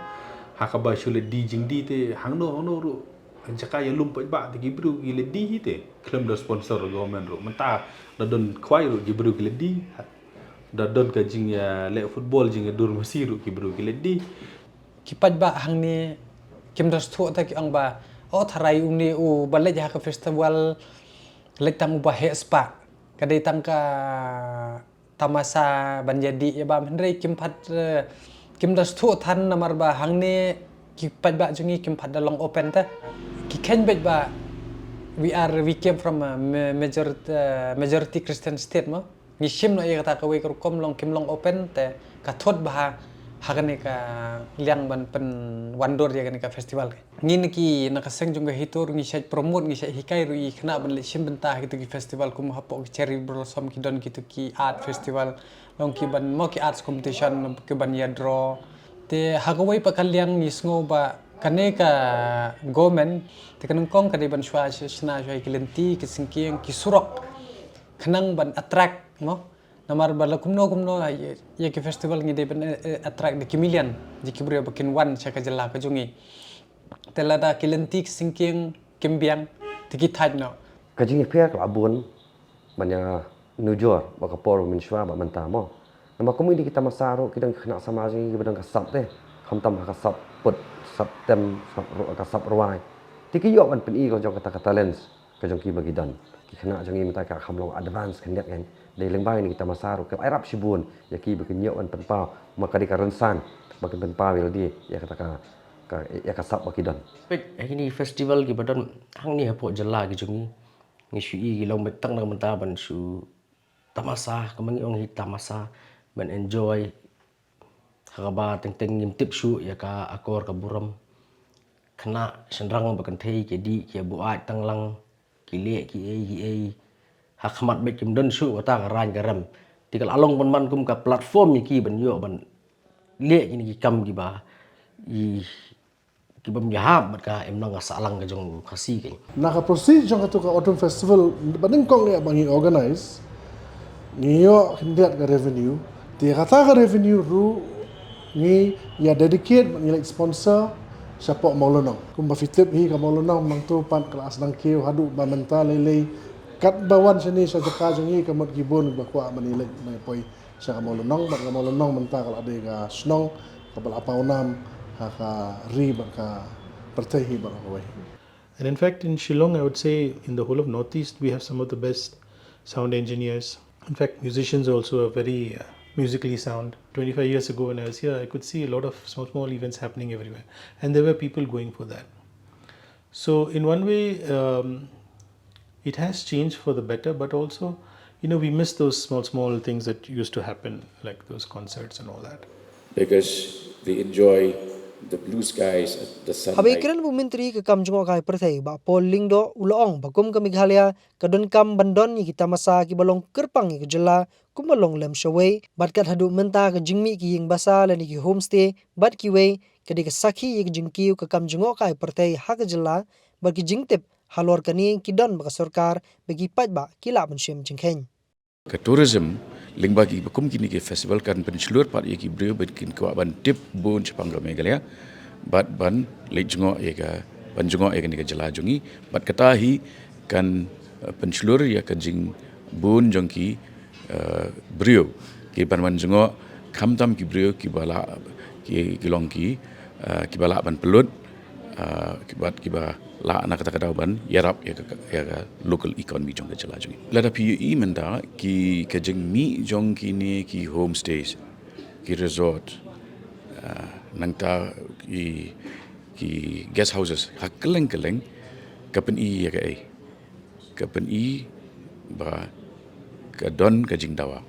hakaba sulit di jing di te hang no ru jaka ya lumpet ba ti gibru gile di hite klem do sponsor government ro menta da don kwai ro gibru gile di da don ka jing ya le football jing dur masiru gibru gile di kipat ba hang ni kim dos thu ta ki ang ba tharai uni balik jah ke festival lek tang ubah he spa kadai tang ka tamasa banjadi ya ba hendrai kim das thu than namar ba hangne ki pat ba jungi kim phat dalong open ta ki ken bet ba we came from a majority Christian state mo ni shim no ya kata ka we kom long kim long open te ka thot ba hagane ka liang ban pen wandor ya ka festival ni ki nakaseng junga hitur ni shay promote ni shay hikai ru khna ban le shim benta gitu ki festival kum hapo cherry blossom ki don gitu ki art festival long ki ban mo ki arts competition ke ban ya draw te hagawai pa kaliang ni sngo ba kane ka government te kanang kong ka ban shwa shna shwa kilenti ki singkiang ki surok khanang ban attract mo namar bala kumno ya ki festival ngi de ban attract de kimilian di kibre bakin wan chaka jala ka jungi telada kilenti ki singkiang kimbiang tiki thaj no kajing pia ka abun banya nujor ba ka por min shwa ba manta mo nama komuni kita masaro kidang khna samaji ki badang ka sap te khamtam ka sap put sap tem sap ro ka sap rwai tiki yo ban pen i ko jong kata lens ka jong ki bagi dan ki khna jong i mata ka khamlong advance kan nek en de lengbai ni kita masaro ke arab sibun ya ki bagi yo ban pen pa maka di ka rensan bagi pen pa wil di ya kata ka ya ka sap bagi dan pek ini festival ki badan hang ni hapo jala ki jungi ni shui ki long betang nang menta ban su tamasa kamangi ong hi tamasa ban enjoy hagaba teng ngimtip shu ya ka akor ka buram khna senrang bakan thei ke di ke buai tanglang ki le ki ei hakmat be kim don shu ta ka ran garam tikal along ban man kum ka platform ki ban yo ban le ki kam ki ba i ki bam yahab bat ka em nang salang ka jong khasi ke na ka proceed jong ka autumn festival baning kong ya bangi organize niyo hindiat ka revenue ti kata ka revenue ru ni ya dedicate ni like sponsor siapa maulana kum ba fitip hi ka maulana mang tu pan kelas dang kiu hadu ba menta lele kat bawan sini sa jaka jungi ka mat gibon ba kwa manilek mai poi sa ka maulana ba ka maulana menta kala ade ka snong ka bal apaunam ha ka ri ba ka pertehi ba ka wai. And in fact, in Shillong, I would say in the whole of Northeast, we have some of the best sound engineers. In fact, musicians also are very musically sound. 25 years ago when I was here, I could see a lot of small events happening everywhere. And there were people going for that. So in one way, it has changed for the better, but also, we miss those small things that used to happen, like those concerts and all that. Because they enjoy the blue skies, the sunlight. Habai kiran bu menteri ke kam jungo kai perthai ba polling do ulong bakum ke Meghalaya kadon kam bandon ni kita masa ki balong kerpang ki jela kum balong lem shaway bat kat hadu menta ke jingmi ki ying basa lani ki homestay bat ki we kadi ke sakhi yek jingkiu ke kam jungo kai perthai ha ke jela ba ki jingtep halor kani ki don ba sarkar bagi pat ba kila ban shem jingkhen Ke tourism lingba ki bakum kini ke festival kan penseluruh part ye ki brio bikin ko ban tip bon chapang ga Meghalaya bat ban lejungo ye ka ban jungo ye kan ke jela jungi bat kata hi kan penseluruh ya ka jing bon jongki brio ki ban jungo khamtam ki brio ki bala ki long ki bala ban pelut ki bat ki ba la anak kata ban yarap ya local economy jong ke jela jungi lada PUE menda ki ke jeng mi jong kini ki homestays ki resort nangta ki guest houses hakeleng kapen i ya kapen i ba kadon ke jing dawa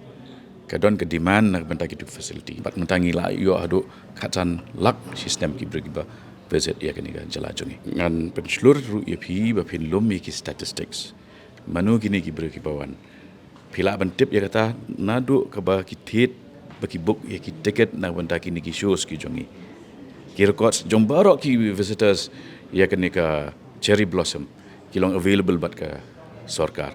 kadon ke demand nak benta ki facility bat mentangi la yo adu khatan lak system ki bergiba visit ya kini kan jela jungi ngan penseluruh ya pi ba pin lumi ki statistics manu kini ki bro ki bawan pila ban tip ya kata nadu ka ba ki tit ba ki book ya ki ticket na benda kini ki shows ki jungi ki records jong barok ki visitors ya kini ka cherry blossom ki long available bat ka sarkar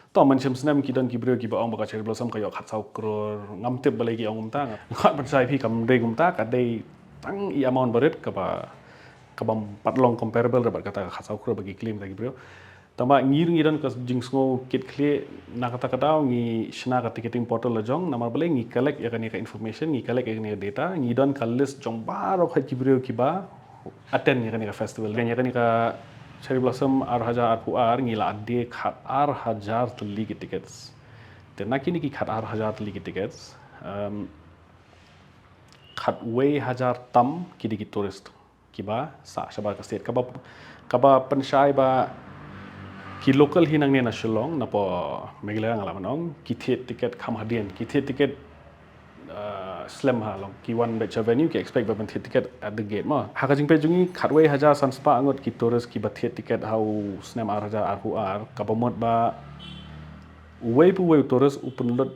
to man chem snam ki dan ki bro ki ba ong ba cherry blossom ka yo khat sau kror ngam tip balai ki ong ta ngat ban sai pi kam dei gum ta ka dei tang i amount baret ka ba kabam patlong comparable rabat kata khasau kro bagi claim lagi bro tama ngiran ka jingsngo kit kle na kata ngi shna ka ticketing portal la jong namar bale ngi collect ya ka information ngi collect ya data ngi don ka list jong baro kha ki bro ki ba attend ya ka festival ya ka Cherry Blossom ar puar ngila ade khat ar teli ki tickets. Dan kini ki khat ar teli ki tickets. Khat way tam ki tourist kiba sa shabar ka state kaba pensyai ba ki local hinang ne na Shillong na po megla ngala manong ki ticket kham hadian ki ticket slam ha long ki one becha venue ki expect ba ticket at the gate ma ha ka jing pe jungi khatway san spa angot ki tourist ki ba ticket how snam ar kaba mod ba way tourist upun lot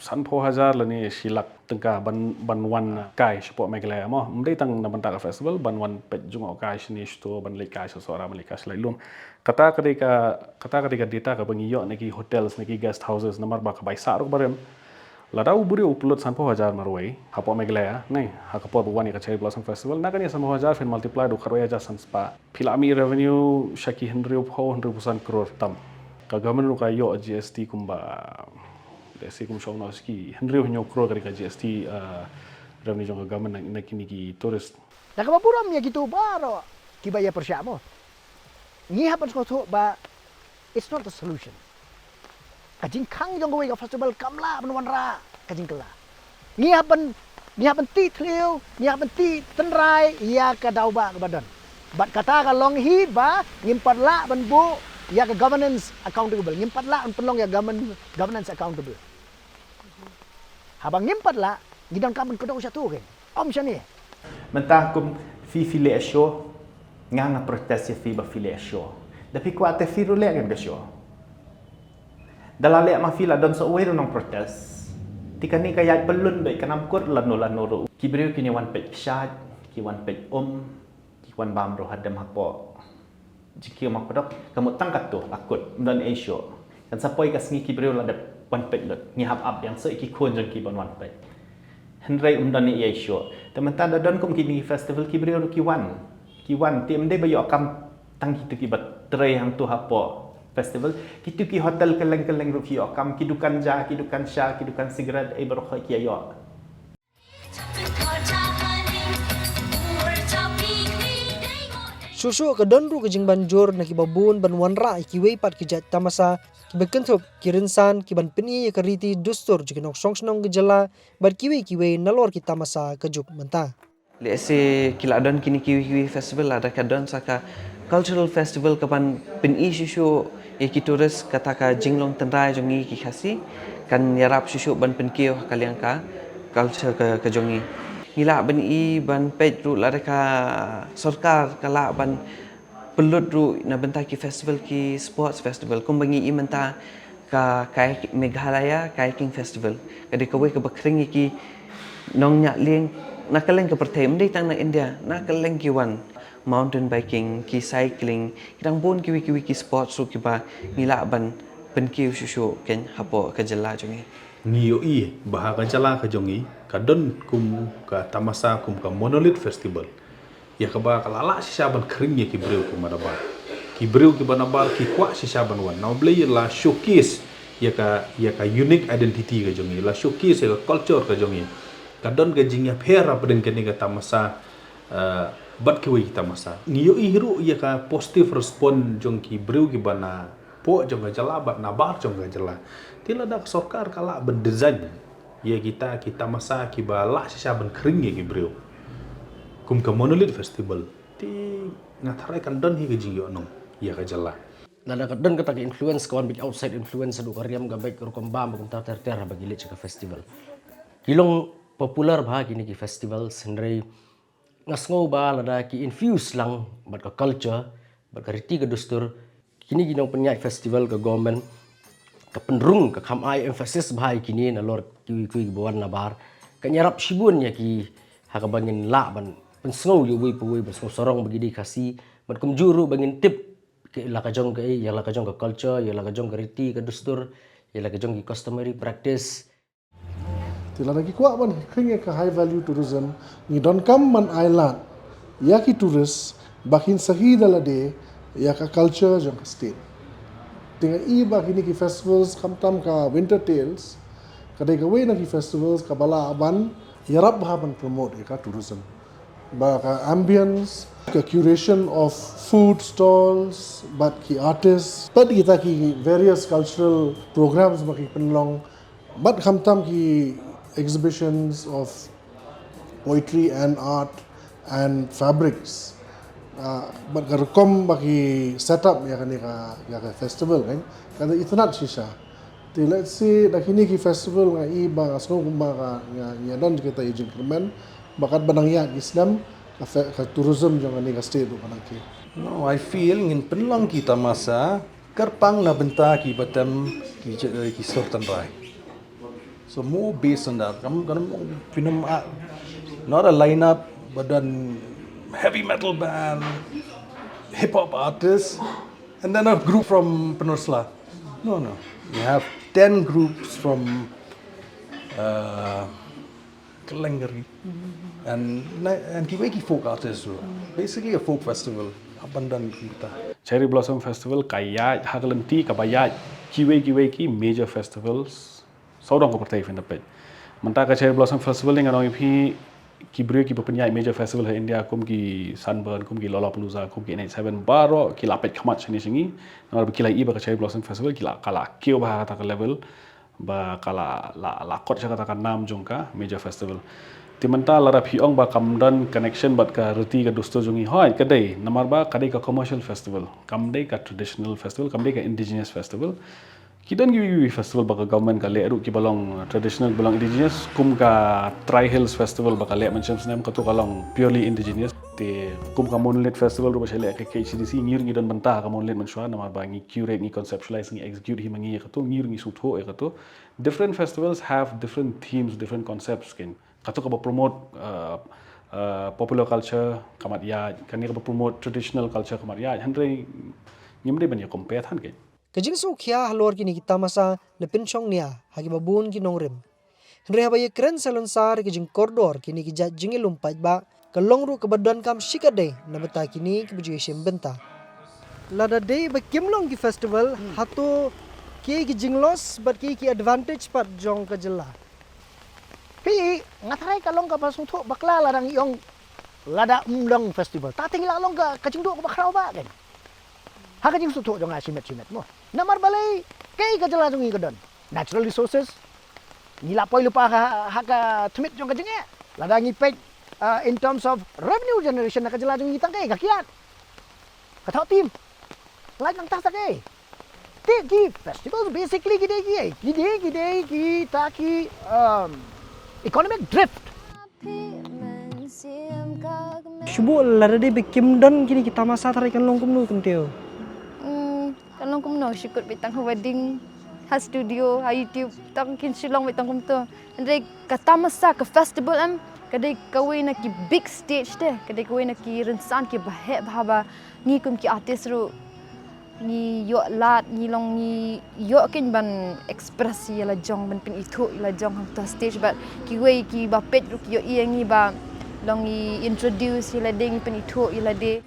san po la ni silak tengka ban wan kai support megla ma mdai tang na banta festival ban wan pet jungo kai sini sto ban le kai so ora ban le kai slai lum kata kadika data ka bangiyo neki hotels neki guest houses namar ba ka bai sa ro barem lada uburi upload san po marwai hapo megla nai ha ka po wani ka Cherry Blossom Festival na kani san po fin multiply do kharwai san spa filami revenue shaki 100% crore tam ka government ro ka yo GST kumba desi kum shong na ski 100 crore ka GST revenue jong government na kini ki tourist na ka mapuram ya gitu baro kibaya persya mo ngi hapan sko ba it's not the solution kajing kang jong go festival kamla ban wanra kajing kala ngi hapan ti thleu ngi hapan ti tenrai ya ka dau ba ka badan bat kata ka long hi ba ngimpat la ban bu ya ka governance accountable ngimpat la an penlong ya governance accountable habang ngimpat la gidang kamen kodong satu ke om shani mentah kum fi file show ngana protes ya fi ba file show tapi ku ate fi rule kan show dalale ma fila don so we nong protes tikani kaya pelun be kanam kot lanu ro kibriu kini wan pet shat ki wan pet ki wan bam ro hadam hapo jiki mak pedok kamu tangkat tu lakut dan show kan sapoi ka sngi kibriu la dep wan pet lot ni hap up yang so iki kon jong ki ban wan pet henry dan ni show teman-teman don kum kini festival kibriu ki wan tim de bayo kam tang ki ki bat tray hang tu hapo festival kitu ki hotel keleng rupi kam ki dukan sha ki dukan sigaret baru ki ayo Susu ke donru ke jing banjur na kibabun ban wanra ki weipat ki jat tamasa ki bekentup ki rinsan ki ban peni ke riti dustur jikenok songsnong gejala bar kiwi nalor ki tamasa ke juk menta Lese kila don kini kiwi festival ada kadon saka cultural festival kapan peni susu ki turis kataka jinglong tenrai jongi ki khasi kan yarap susu ban penkio kaliang ka culture ke jongi ngila ban ban pej ru lareka sarkar kala ban pelut ru na benta ki festival ki sports festival kumbangi menta ka kai Meghalaya kayaking festival kadi kawe ke bakring ki nong nya ling nakaleng ke pertem dei tang na India nakaleng ki wan mountain biking ki cycling kidang bon ki sports ru ki ba ngila ban penkiu susu ken hapo ke jela jongi ngiyo baha ka jala ka jongi kadon kum ka tamasa kum ka monolith festival ya ka ba kalala si saban kring ya ki breu kum madabar ki breu ki banabar ki kwa si saban wan now play la showcase ya ka unique identity ka jongi la showcase ya culture ka jongi kadon ka jingya phera peden ka ni ka tamasa bat ki wi tamasa ngiyo hiru ya ka positive respond jong ki breu ki bana po jong ka jala bat nabar jong ka jala tila dak sarkar kala bendesign ya kita masa kibala sisa ben kering ya kibreu kum ke monolith festival ti ngatarai kan don hi gejing yo nong ya ka jala nada kadon kata influence kawan big outside influence du karyam ga baik ro kombam kum ta ter bagi le ka festival kilong popular bah kini ki festival sendiri ngasngau ba lada ki infuse lang bat ka culture bat ka riti ka dustur kini ginong penyai festival ke government ke penderung ke kam ai emphasis bahai kini na lor kui bawan nabar ke nyarap shibun ya ki haka bangin la ban pensngau yu wi puwi besong sorong bagi di kasi ban kum juru bangin tip ke la ka jong ke ya la ka jong ke culture ya la ka jong ke riti ke dustur ya la ka jong ki customary practice tila lagi kuat ban kring ke high value tourism ni don kam man island ya ki tourist bakin sahi dalade ya ka culture jong ka state dengan iba kini ki festivals kamtam ka winter tales kadai ka we na ki festivals ka bala aban yarap bahaban promote ka tourism baka ambience, ke curation of food stalls, but ki artists, but kita ki various cultural programs baki penlong, but kamtam ki exhibitions of poetry and art and fabrics. But rekom bagi setup ya kan ya festival kan, kada itnat sisa. Ti let's say dah kini ki festival ngai ba asno kumba ya dan kita ijin kermen bakat banangya Islam ka tourism jangan ni ka state tu panangki. No, I feel ngin penlong kita masa kerpang na benta ki batam ki sortan rai. So more based on that. Kamu film not a lineup but then heavy metal band, hip hop artists, and then a group from Penursla. No. You have 10 groups from Kelengari and Kiweki folk artists. Basically a folk festival. Abandon kita. Cherry Blossom Festival kaya hagalenti kabaya Kiweki major festivals. Saudang ko pertai fendapet. Mentaka Cherry Blossom Festival dengan orang pi Kibrio ki berpenyai major festival di India kum ki Sunburn kum ki Lollapalooza kum ki N87 baro ki lapet khamat sini namar kila i ba Cherry Blossom Festival kila kala kio ba kata level ba kala la kot kata kan nam jongka major festival timenta lara phiong ba kamdan connection bat ka ruti ka dosto jongi hoi kadai namar ba kadai ka commercial festival kamdai ka traditional festival kamdai ka indigenous festival Kidan gi festival baka government ka le ru ki balong traditional balong indigenous kum ka Tri Hills Festival baka le macam senam ka tu kalong purely indigenous te kum ka Moonlit Festival ru basele ka KCDC ngir ngi don banta ka Moonlit manswa nama ba ngi curate ngi conceptualize ngi execute hi mangi ka tu ngir ngi sutho ka tu different festivals have different themes different concepts kin ka tu ka ba promote popular culture kamat ya kan ni ka ba promote traditional culture kamat ya handre ngimde ban ya compare than ke Kajing so kia halor kini kita masa lepin chong nia hagi babun ki nongrim. Henry habaye keren salon sar kajing koridor kini ki jat jingi lumpat ba kalong ru kebadan kam shikade na beta kini ki bujui shem benta. Lada day ba kimlong ki festival hato ki jinglos but ki advantage pat jong ka jela. Pi ngatrai kalong ka pasung thok bakla ladang yong lada umlong festival. Ta tinggal kalong ka kajing do ka bakrau ba kan. Ha kajing su thok jong asimet mo. Namar balai kai ka jala jong ikadon. Natural resources ni la poi lupa ha ka thmit jong ka jinge. Lada ngi pek in terms of revenue generation ka jala jong itang kai ka kiat. Ka thau tim. Lai nang ta sa kai. Ki festivals basically gide kita ki economic drift. Shubu lada day bikim don kini kita masa tarik kan longkum nu kenteo. Kalau kum no sikut bitang wedding ha studio ha YouTube tang kin silong bitang kum tu andre kata masa ke festival am kadai kawai na ki big stage deh kadai kawai na ki rensan ki bahek bahaba ni kum ki artis ru ni yo lat ni long ni yo kin ban ekspresi la jong ban pin itu la jong ha stage but ki wei ki ba pet ru ki yo ieng ni ba long ni introduce la ding pin itu la de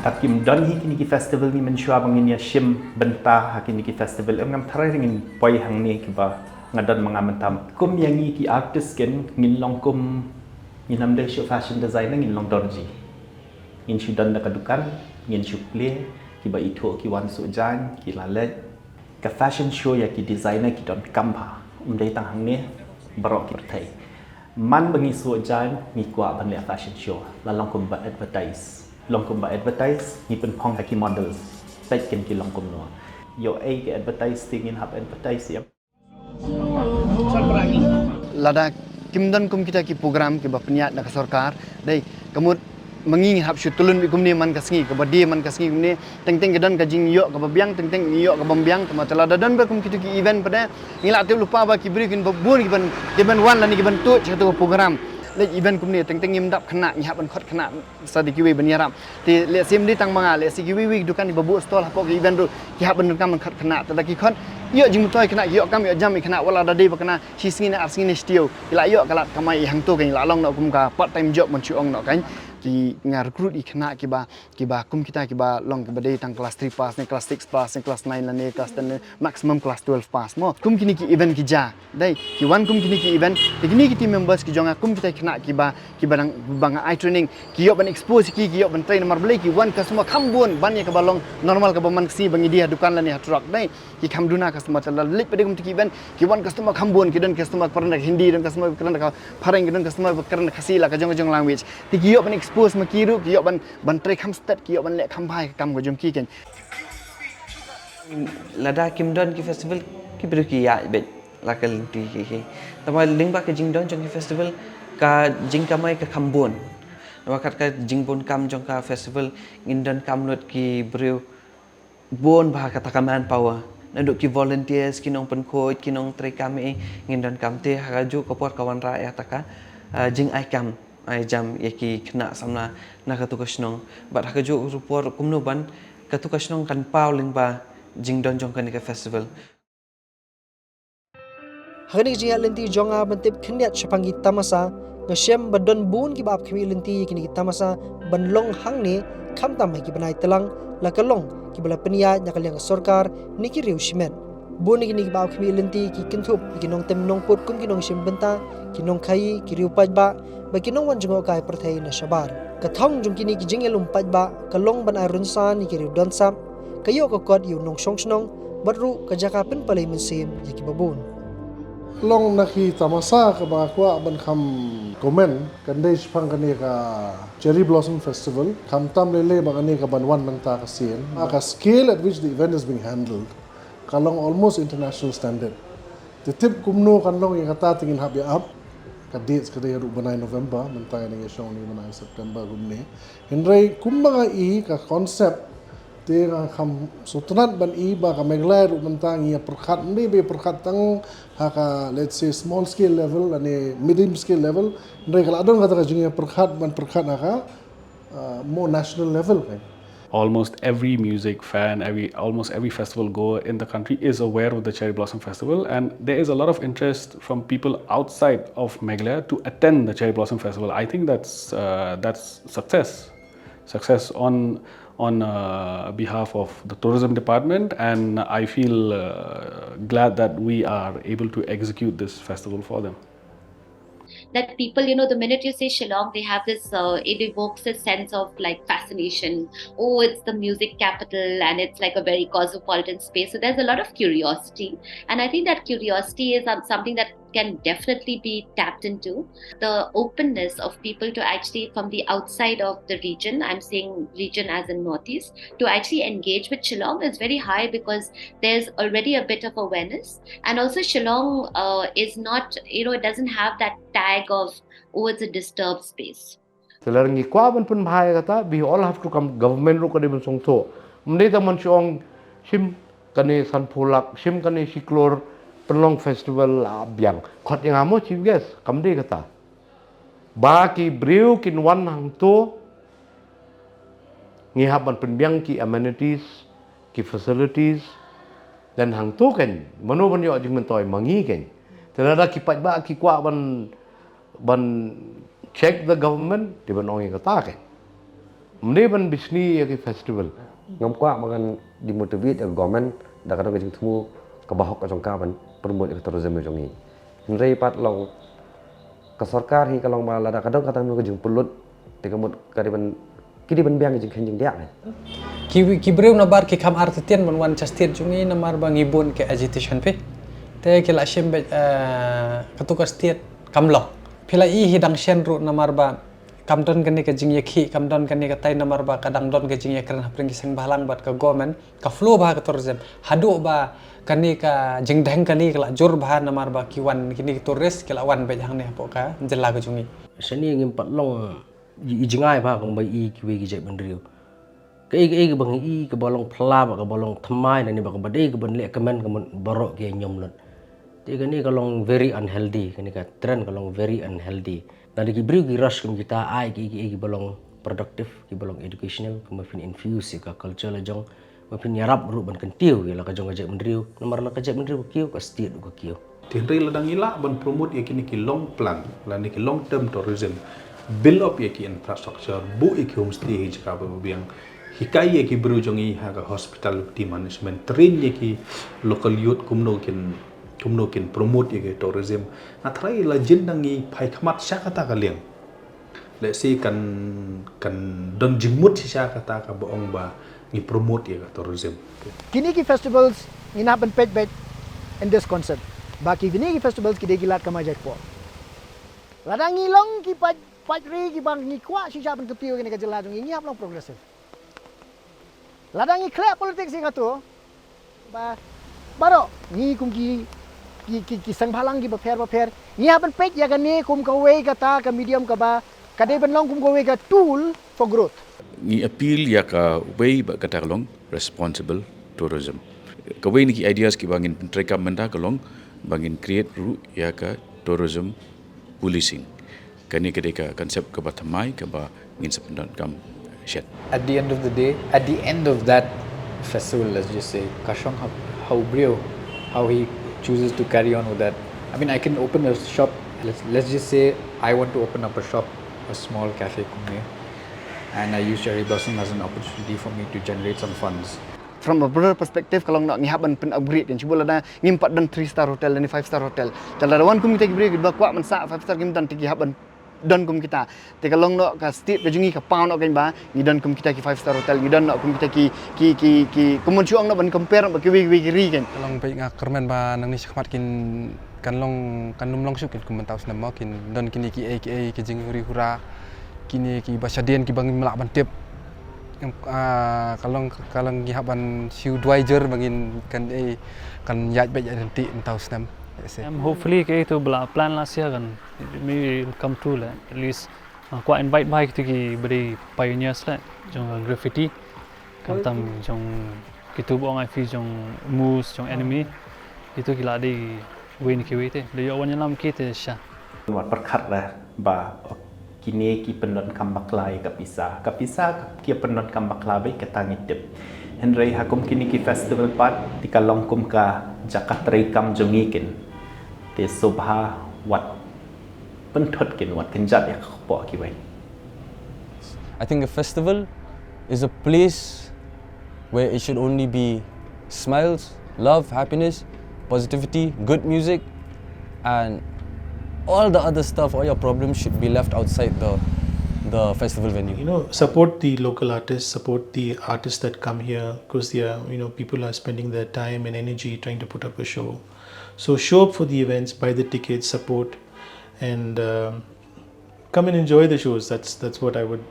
Hakim dan kini ki festival ni mensyua bangin ya shim benta hakini ki festival ngam tharai ringin poi hang ni ki ba ngadan mangamantam kum yangi ki artist ken ngin long kum nginam de show fashion designer ngin long dorji ngin shudan da kadukan ngin shuple ki ba itu ki wan su jan ki lalet ka fashion show ya ki designer ki don kampa dei tang hang ni barok ki thai man bangi su jan ni kwa ban le fashion show la long kum ba advertise long kum ba advertise ni pen pong haki models tek ken ki long kum no yo ai ki advertise ting in hab advertise ya lada kimdan kum kita ki program ki bapniat da sarkar dai kamut mengi hab syutulun bi kum ni man kasngi ke badi man kasngi kum ni teng kedan ka jing yo ka babiang teng yo ka bambiang ka matala dadan ba kum kita ki event pada ngila te lupa ba ki bri kin babun ki ban wan la ni ki ban tu satu program le event kum ni teng ngim dap khana ni hab ban khot khana sadiki we ban yaram ti le sim di tang manga le siki we dukan di babu stall hapok ki event ru ki hab ban kam khot khana ta ki khot yo jing toy khana yo kam yo jam khana wala da dei ba kana hisngi na arsngi ni stio ila yo kala kamai hang tu kan la long no kum ka part time job mon chuong no kan ki nga recruit i khna ki ba kum kita ki ba long ki ba dei tang class 3 pass ne class 6 pass ne class 9 la ne class 10 maximum class 12 pass mo kum kini ki event ki ja dai ki wan kum kini ki event kini ki team members ki jonga kum kita khna ki ba dang bang I training ki yo ban expose ki yo ban train mar blai ki wan customer khambun ban ye ka balong normal ka ba man si bangi dia dukan la ne hatrak dai ki khamduna customer chala lik pede kum ki event ki wan customer khambun ki dan customer parna hindi dan customer parna ka parang dan customer parna khasi la ka jong language ti ki yo ban expose ma ki ru ki yo ban trai kham stat ki yo ban le kham bhai kam ko jom ki ken lada kim don ki festival ki bru ki ya bet la ka linti ki tama ling ba ka jing don jong ki festival ka jing kamai ka khambon wakat ka jing bon kam jong ka festival ngin don kam not ki bru bon ba ka takaman power naduk ki volunteers ki nong pen coach ki nong trai kami ngin don kam te ha ju ko por kawan ra ya taka jing ai kam ai jam yaki kena samna na ka tukasnong bat ha ju rupor kumno ban ka tukasnong kan pau ling ba jing don jong kan ka festival Hani jia lenti jonga bentip khniat chapangi tamasa ngasem badon bun ki bab khmi lenti kini tamasa banlong hangne khamtam ki banai telang lakalong ki bala penia nyakaliang sarkar niki riu shimen bun ni ki bab khmi lenti ki kinthup ki nong tem nong put kum ki nong sim benta ki nong khai ki riu pajba ba ki nong wan jongo kai perthai na shabar ka thong jung kini ki jingelum pajba kalong ban arun san ni ki riu don sam kayo ko kod yu nong song snong badru ka jaka pen palai mensim yaki babun long naki tamasa ka ba kwa ban kham komen kan dei spang kan ka cherry blossom festival kham tam le ba kan ka ban wan manta ka sien ka scale at which the event is being handled kalong almost international standard the tip kumno kan long yang kata tingin hab ya up ka dates ka dei ru banai November manta ni show ni banai September gumne henry kumba I ka concept Tega kham sutunat ban I ba ka meglai ru mentang ia perkhat ni be perkhat tang haka let's say small scale level ane medium scale level ndai kala adon kata jingia perkhat ban perkhat haka more national level kan almost every music fan, almost every festival goer in the country is aware of the Cherry Blossom Festival, and there is a lot of interest from people outside of Meghalaya to attend the Cherry Blossom Festival. I think that's success on behalf of the tourism department, and I feel glad that we are able to execute this festival for them. That people, the minute you say Shillong, they have this, it evokes a sense of like fascination. Oh, it's the music capital and it's like a very cosmopolitan space. So there's a lot of curiosity. And I think that curiosity is something that can definitely be tapped into. The openness of people to actually, from the outside of the region, I'm saying region as in Northeast, to actually engage with Shillong is very high because there's already a bit of awareness. And also Shillong is not, it doesn't have that tag of, oh, it's a disturbed space. Selarangi kwa ban pun bahaya kata, we all have to come government ro kade song to. Mende ta man siong sim kane san pulak, sim kane siklor penlong festival abyang. Khot yang amo chief guest kamde kata. Ba ki breu kin wan hang to ngi haban penbyang ki amenities, ki facilities dan hang to kan mano ban yo jing mentoy mangi kan. Tenada ki pat ba ki kwa ban check the government di ban ong kata kan. Mende ban bisni ya ki festival. Ngam kwa magan dimotivate the government da kadang jing temu kabahok ka jong ka ban promote tourism jong ni. Nrei pat long ka sarkar hi kalong ma la da kadang kadang no jing pulut te kamut ka ban kidi ban biang jing khen jing dia. Ki breu na bar ki kham artitian ban wan chastir jungi na mar bang ibon ke agitation pe. Te ke la shem be katuka state kamlo. Phila I hidang shen ru na mar ba kamdon kani ka jing yakhi kamdon kani ka tai na mar ba kadang don ka jing yakran hapring ki seng bahlang bat ka government ka flow ba ka tourism hadu ba kani ka jing dang kani ka jor bah na mar ba ki wan kini tourist ke la wan be jang ne po ka jela ka jungi seni ngim patlong jingai ba kong bai I ki we ki jai bandriu ke bang I ke bolong phla ba ka bolong thamai na ni ba ka badai ke ban le kamen ka borok ke nyom lot te kani kalong very unhealthy kani ka trend kalong very unhealthy na ki briu ki rush kum kita ai ki bolong productive ki bolong educational kuma fin infuse ka culture la jong ma fin yarap ru ban kan tiu la ka jong ka jai bandriu nomor na ka jai bandriu kiu ka state ka kiu Tinri ladang ila ban promote yakini ki long plan la ni ki long term tourism build up yaki infrastructure bu yaki homestay jika yang hikai yaki berujongi haga hospitality management train yaki local youth kumno kin promote yaki tourism atrai la jendangi pai khamat syakata kaliang let's say kan don jingmut syakata ka boong ba ni promote yaki tourism kini ki festivals ina ban pet in this concert baki kini ki festivals ki degilat kamajak po ladang ilong ki pajri ki bang ni kwa si jaban kepiu kini ka jela jong ini long progressive ladang ikhlak politik si katu ba baro ni kum ki sang phalang ki baper ni haban pet ya gane kum ka we kata ka medium ka ba kadai ban long kum ka we ka tool for growth ni appeal ya ka way ba kata long responsible tourism ka way ni ki ideas ki bangin pentreka menda ka long bangin create ru ya ka tourism policing kani kedeka konsep ka batamai ka ba ngin sependan kam shed at the end of the day, at the end of that festival, let's just say, Kashong how Brio, how he chooses to carry on with that. I mean, I can open a shop. Let's just say I want to open up a shop, a small cafe, and I use Cherry Blossom as an opportunity for me to generate some funds. From a broader perspective, kalau nak ngihaban pen upgrade kan, cuba lah ngimpat dan 3-star hotel dan 5-star hotel. Kalau ada wan kum kita beri kita kuat mensak 5-star kita dan tiga haban don kum kita. Tapi kalau nak ke state kejungi ke pound nak kan bah, ni don kum kita ki 5-star hotel, ni don nak kum kita ki kemun cuang nak ban compare nak bagi kiri kan. Kalau baik ngak kerman bah nang ni sekemat kin kan num long syuk kin kum mentau senam kin don kini ki kejungi huri hura kini ki basyadian ki bangin melak bantip. Kalau ngihaban siu dwajer bangin kan kan yat baik nanti mentau senam. Hopefully kayak itu bela plan last year kan maybe it'll come true lah at least aku invite baik tu ki beri pioneers lah jong graffiti kantam jong kitu buang ifi jong moose jong enemy itu kila di win ki wete dia awan lam kita sya wat perkhat lah ba kini ki pendon kambakla kapisa ki pendon kambakla baik ketangitip Henry hakum kini ki festival pat tikalong kum ka Jakarta kam jongikin te sobha wat pentot kin wat kenjat ya khapo ki bai I think a festival is a place where it should only be smiles, love, happiness, positivity, good music, and all the other stuff, all your problems should be left outside the festival venue. You know, support the local artists, support the artists that come here because they are, people are spending their time and energy trying to put up a show. So show up for the events, buy the tickets, support, and come and enjoy the shows. That's what I would,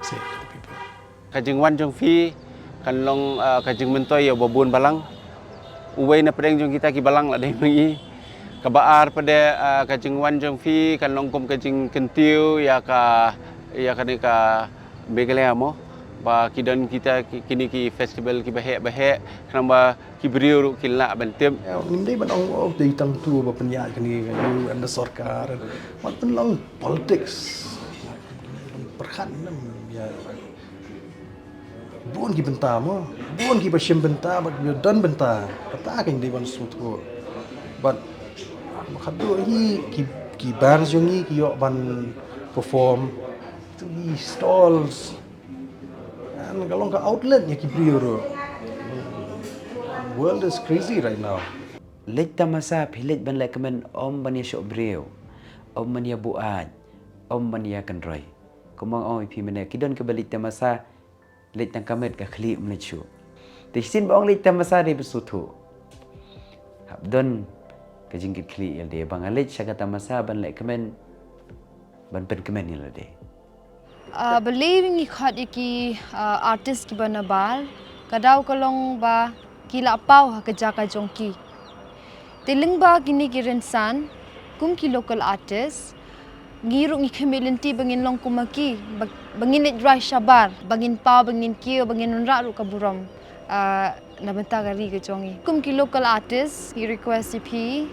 say to the people. Kajing wan jong fi, kan long kajing mentoy ya babun balang. Uway na pedeng jong kita ki balang lah deh mengi. Kabaar pada kajing wan jong fi, kan long kum kajing kentiu ya ka begelnya mo. Ba kidan kita kini ki festival ki bahek kenapa ki beriu ki la bantim Nimdai ban of the tang tu ba penyak kini you and the sarkar what long politics perkhan ya buon ki benta mo buon ki basyem benta but you done benta kata kan di ban sutko but khadu hi ki bar jongi ki yo ban perform to the stalls and kalau ke outlet ya ki beriu world is crazy right now. Lej tamasa pilej ban lekamen om ban ya syok beriu, om ban ya buat, om ban ya kanroy. Kumang om ipi mana kidon ke balik tamasa lej tang kamet ka khli mlechu. Tisin bang lej tamasa de besutu. Habdon ka jingkit khli ya de bang lej syaga tamasa ban lekamen ban pen kemen ya de. Believing ikhat iki artist ki banabal kadau kolong ba kila pau ha kerja ka jongki tiling ba kini ki rensan kum ki local artist ngiruk ngi community bangin long kumaki bangin it dry shabar bangin pau bangin kio bangin unra ru ka buram na benta gari ke jongi kum ki local artist ki request pi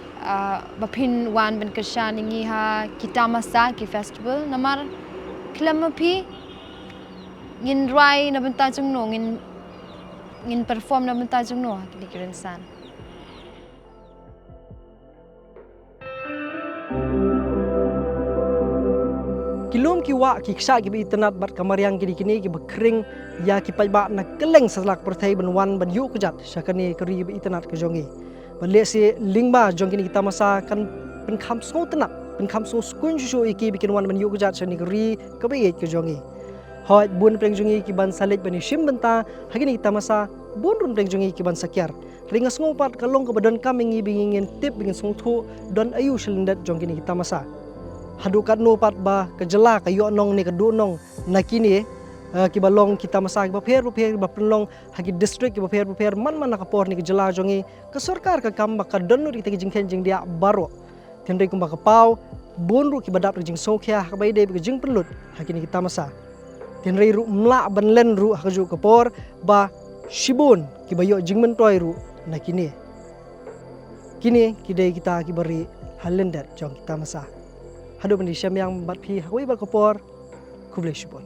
bapin wan ben kershan ngi ha kita masa ki festival namar klamapi ngin dry na benta jongno ngin perform na benta jongno kini ki rensan kilum kiwa ki ksa ki internet bat kamariang kini ki bekring ya ki pai ba na keleng salak perthai ban wan ban yu kujat sakani kri internet ke jongi ban le si lingba jong kini kita masa kan pen kham so tenak pen kham so skun shu iki bikin wan ban yu kujat sani kri ke jongi hoi bun preng jongi ki ban salit ban shim benta hagini kita masa bun run preng jongi ki ban sakyar ringas ngopat kalong ke badan kami ngi bingin tip bingin sungthu don ayu selendat jong kini kita masa hadukat no pat ba kejela kayo nong ni kedu nong nakini kibalong kita masa ba pher ba penlong hagi district ba pher man nakapor ni kejela jongi ke sarkar ka kamba ka donno kita jingkhen jing dia baro tendai kumba ka pau bonru ki badap jing songkhya ka bai de jing pelut hakini kita masa tendai ru mla banlen ru haju kapor ba shibun ki bayo jing mentoi ru nakini kini kidai kita ki bari halendat jong kita masa hadu bendi syam yang bat pi hakui bakopor kublai shibon